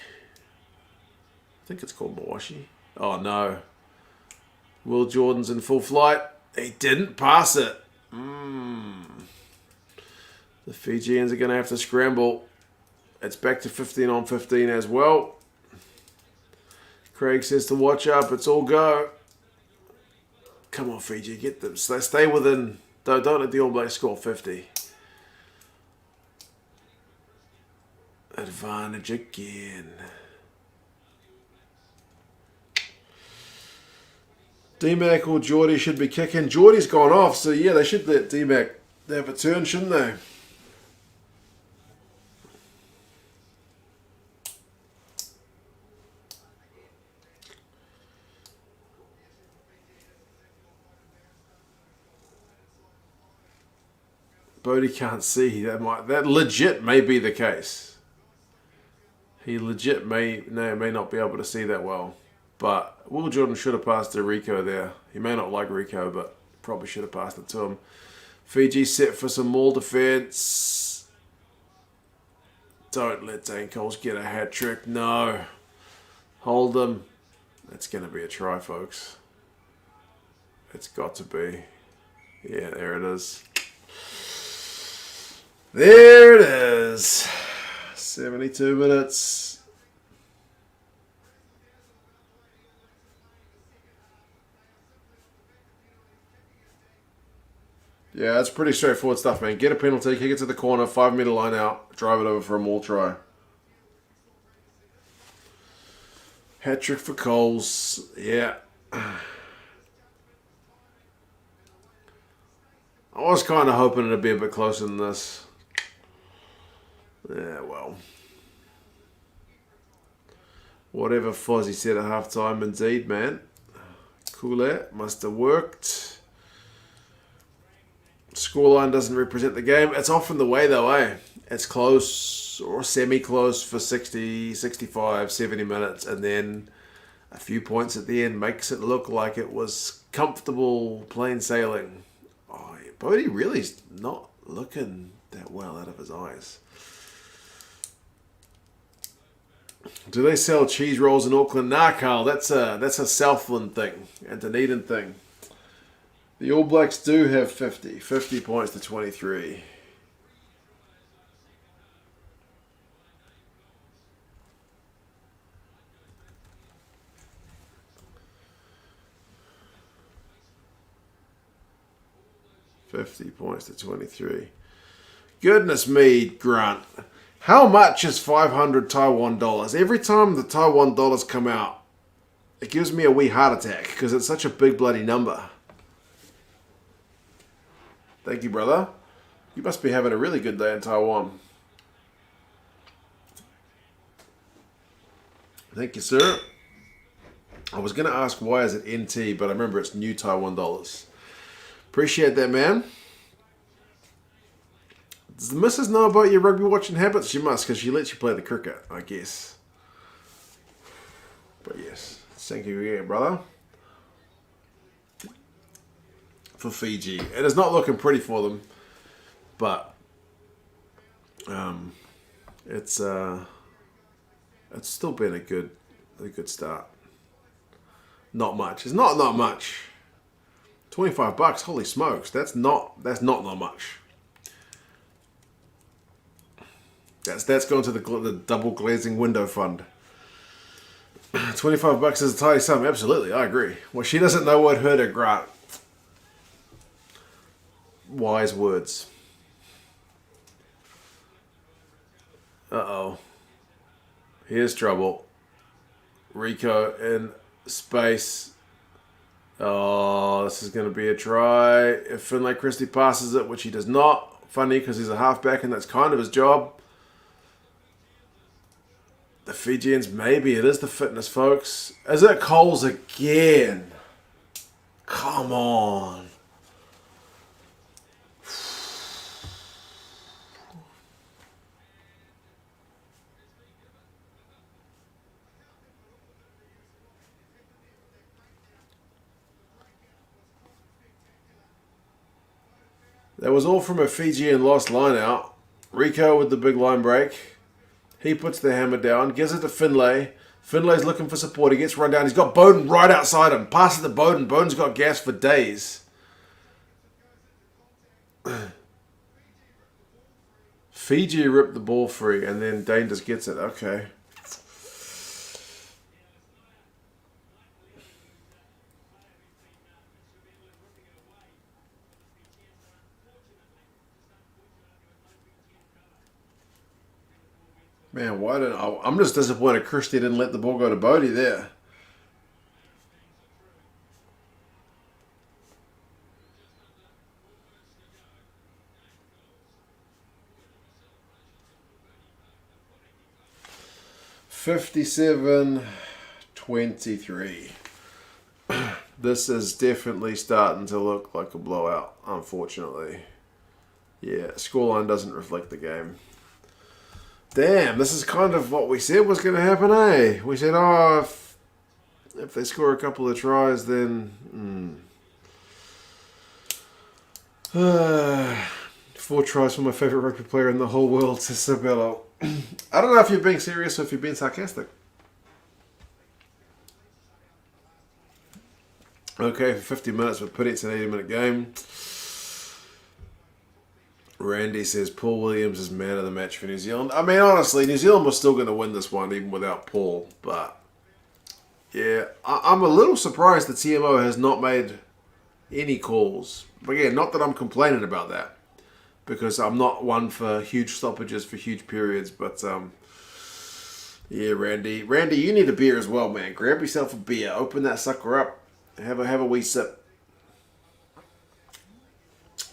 I think it's called Mawashi. Oh no. Will Jordan's in full flight. He didn't pass it. The Fijians are going to have to scramble. It's back to 15 on 15 as well. Craig says to watch up. It's all go. Come on, Fiji. Get them. Stay within. Don't let the All Blacks score 50. Advantage again. D-Mac or Geordie should be kicking. Geordie's gone off, so yeah, they should let D-Mac have a turn, shouldn't they? Bodie can't see. That legit may be the case. He legit may not be able to see that well. But Will Jordan should have passed to Rico there. He may not like Rico, but probably should have passed it to him. Fiji set for some more defense. Don't let Dane Coles get a hat trick. No. Hold him. That's going to be a try, folks. It's got to be. Yeah, there it is. There it is. 72 minutes. Yeah, it's pretty straightforward stuff, man. Get a penalty, kick it to the corner, 5 metre line out, drive it over for a maul try. Hat trick for Coles. Yeah. I was kind of hoping it'd be a bit closer than this. Yeah, well. Whatever Fozzie said at halftime, indeed, man. Cool, must have worked. Scoreline doesn't represent the game. It's often the way, though, eh? It's close or semi-close for 60, 65, 70 minutes, and then a few points at the end makes it look like it was comfortable, plain sailing. Oh, Bodie really's not looking that well out of his eyes. Do they sell cheese rolls in Auckland? Nah, Carl, that's a Southland thing, a Dunedin thing. The All Blacks do have 50 points to 23. Points to 23. Goodness me, Grant. How much is 500 Taiwan dollars? Every time the Taiwan dollars come out, it gives me a wee heart attack because it's such a big bloody number. Thank you, brother. You must be having a really good day in Taiwan. Thank you, sir. I was going to ask why is it NT, but I remember it's new Taiwan dollars. Appreciate that, man. Does the missus know about your rugby watching habits? She must, because she lets you play the cricket, I guess. But yes, thank you again, brother. For Fiji. It is not looking pretty for them, but it's still been a good start. Not much. It's not much. $25, holy smokes! That's not much. That's going to the double glazing window fund. $25 is a tidy sum. Absolutely, I agree. Well, she doesn't know what hurt her, Grant. Wise words. Uh-oh. Here's trouble. Rico in space. Oh, this is going to be a try. If Finlay Christie passes it, which he does not. Funny, because he's a halfback and that's kind of his job. The Fijians, maybe it is the fitness, folks. Is it Coles again? Come on. That was all from a Fijian lost line out. Rico with the big line break. He puts the hammer down, gives it to Finlay. Finlay's looking for support. He gets run down. He's got Bowden right outside him. Pass it to Bowden. Bowden's got gas for days. Fiji ripped the ball free, and then Dane just gets it. Okay. Man, why didn't I'm just disappointed Christie didn't let the ball go to Bodie there. $57-23. This is definitely starting to look like a blowout, unfortunately. Yeah, scoreline doesn't reflect the game. Damn, this is kind of what we said was going to happen, eh? We said, oh, if they score a couple of tries, then... 4 tries for my favourite rugby player in the whole world, says Sabella. I don't know if you're being serious or if you're being sarcastic. Okay, for 50 minutes, but it's an 80-minute game. Randy says Paul Williams is man of the match for New Zealand. I mean, honestly, New Zealand was still going to win this one even without Paul. But, yeah, I'm a little surprised the TMO has not made any calls. But again, not that I'm complaining about that, because I'm not one for huge stoppages for huge periods. But, yeah, Randy, you need a beer as well, man. Grab yourself a beer. Open that sucker up. Have a wee sip.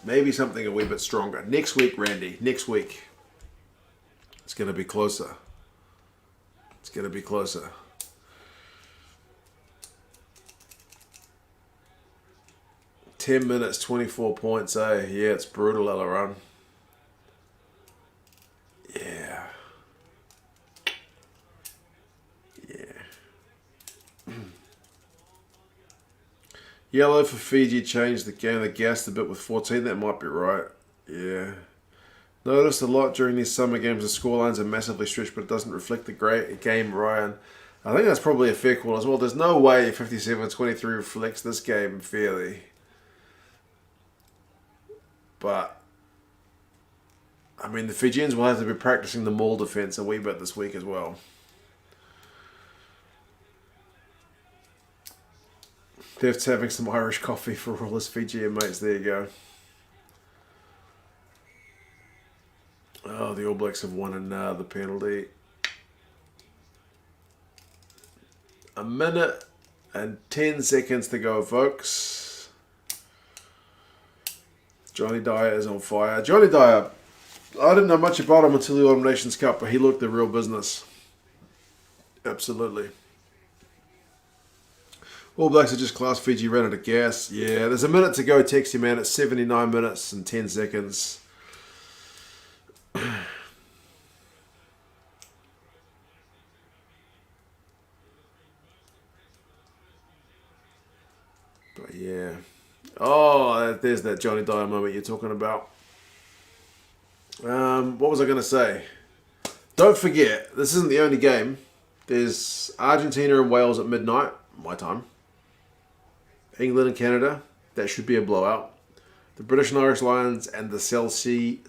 Maybe something a wee bit stronger. Next week, Randy. Next week. It's going to be closer. It's going to be closer. $10 minutes, 24 points, eh? Yeah, it's brutal, Elaron. Yeah. Yeah. Yellow for Fiji changed the game. They gassed a bit with 14. That might be right. Yeah. Noticed a lot during these summer games. The scorelines are massively stretched, but it doesn't reflect the great game, Ryan. I think that's probably a fair call as well. There's no way 57-23 reflects this game fairly. But, I mean, the Fijians will have to be practicing the maul defense a wee bit this week as well. Deft's having some Irish coffee for all his Fijian mates. There you go. Oh, the All Blacks have won another penalty. 1 minute and 10 seconds to go, folks. Johnny Dyer is on fire. Johnny Dyer, I didn't know much about him until the Autumn Nations Cup, but he looked the real business. Absolutely. All Blacks are just class. Fiji ran out of gas. Yeah, there's a minute to go, Texie man. It's 79 minutes and 10 seconds. But yeah. Oh, there's that Johnny Dyer moment you're talking about. What was I going to say? Don't forget, this isn't the only game. There's Argentina and Wales at midnight, my time. England and Canada, that should be a blowout. The British and Irish Lions and the Cell C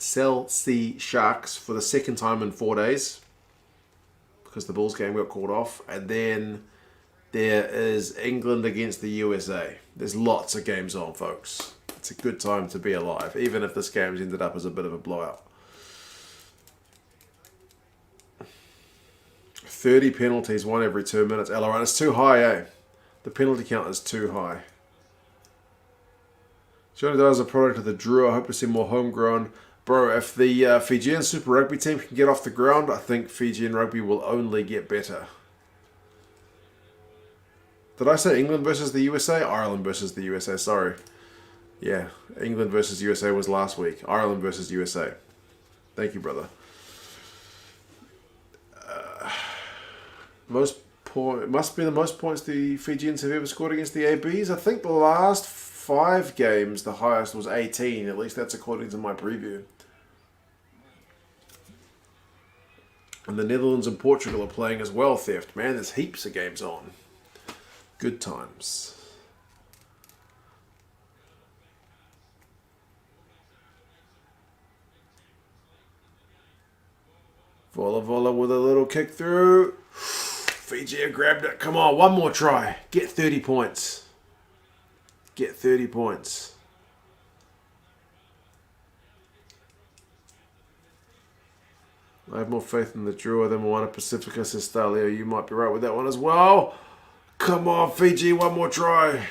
Sharks for the second time in 4 days, because the Bulls game got called off. And then there is England against the USA. There's lots of games on, folks. It's a good time to be alive, even if this game's ended up as a bit of a blowout. 30 penalties, 1 every 2 minutes. Ella, it's too high, eh? The penalty count is too high. Johnny Dyer is a product of the Drew. I hope to see more homegrown. Bro, if the Fijian Super Rugby team can get off the ground, I think Fijian Rugby will only get better. Did I say England versus the USA? Ireland versus the USA, sorry. Yeah, England versus USA was last week. Ireland versus USA. Thank you, brother. It must be the most points the Fijians have ever scored against the ABs. I think the last 5 games, the highest was 18. At least that's according to my preview. And the Netherlands and Portugal are playing as well, Theft. Man, there's heaps of games on. Good times. Vola with a little kick through. Fiji grabbed it. Come on, one more try. Get 30 points. Get 30 points. I have more faith in the Drua than Moana Pacifica, says Stalio. You might be right with that one as well. Come on, Fiji, one more try.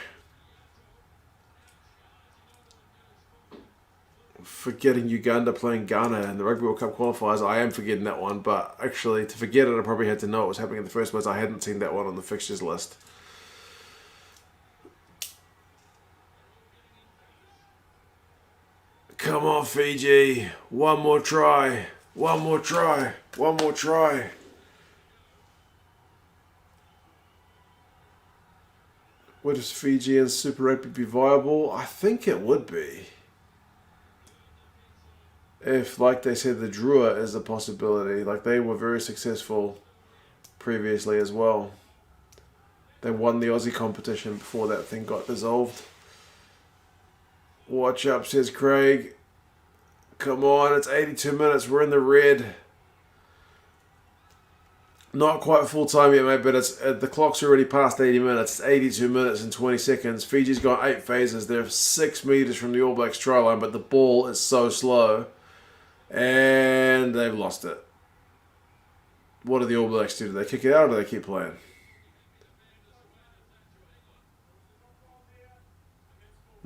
Forgetting Uganda playing Ghana in the Rugby World Cup qualifiers. I am forgetting that one, but actually to forget it, I probably had to know what was happening in the first place. I hadn't seen that one on the fixtures list. Come on, Fiji. One more try. One more try. One more try. Would Fiji and Super Rugby be viable? I think it would be. If, like they said, the Drua is a possibility. Like, they were very successful previously as well. They won the Aussie competition before that thing got dissolved. Watch up, says Craig. Come on, it's 82 minutes. We're in the red. Not quite full time yet, mate, but it's the clock's already past 80 minutes. It's 82 minutes and 20 seconds. Fiji's got 8 phases. They're 6 meters from the All Blacks try line, but the ball is so slow. And they've lost it. What do the All Blacks do? Do they kick it out or do they keep playing?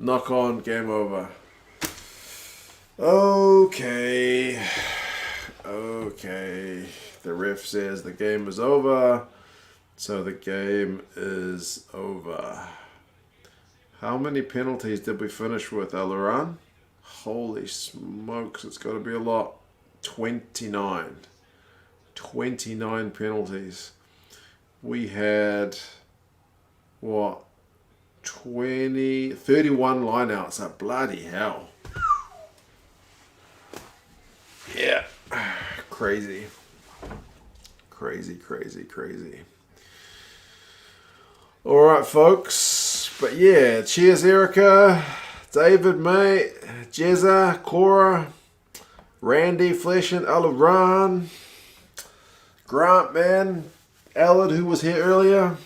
Knock on, game over. Okay. Okay. The ref says the game is over. So the game is over. How many penalties did we finish with, Alaran? Holy smokes, it's got to be a lot. 29. 29 penalties. We had, what, 31 lineouts. Oh, bloody hell. Yeah. Crazy. Crazy, crazy, crazy. All right, folks. But yeah, cheers, Erica. David, mate, Jezza, Cora, Randy, Flesh and Alaran, Grant, man, Allard, who was here earlier.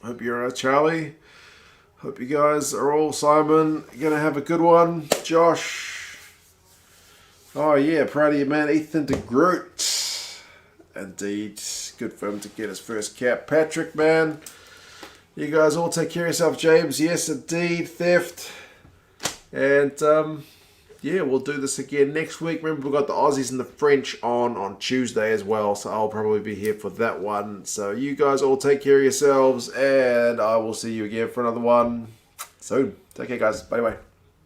Hope you're alright, Charlie. Hope you guys are all, Simon, gonna have a good one. Josh. Oh yeah, proud of you, man. Ethan de Groot. Indeed, good for him to get his first cap. Patrick, man. You guys all take care of yourself, James. Yes, indeed. Theft. And, yeah, we'll do this again next week. Remember, we've got the Aussies and the French on Tuesday as well. So I'll probably be here for that one. So you guys all take care of yourselves. And I will see you again for another one soon. Take care, guys. Bye-bye.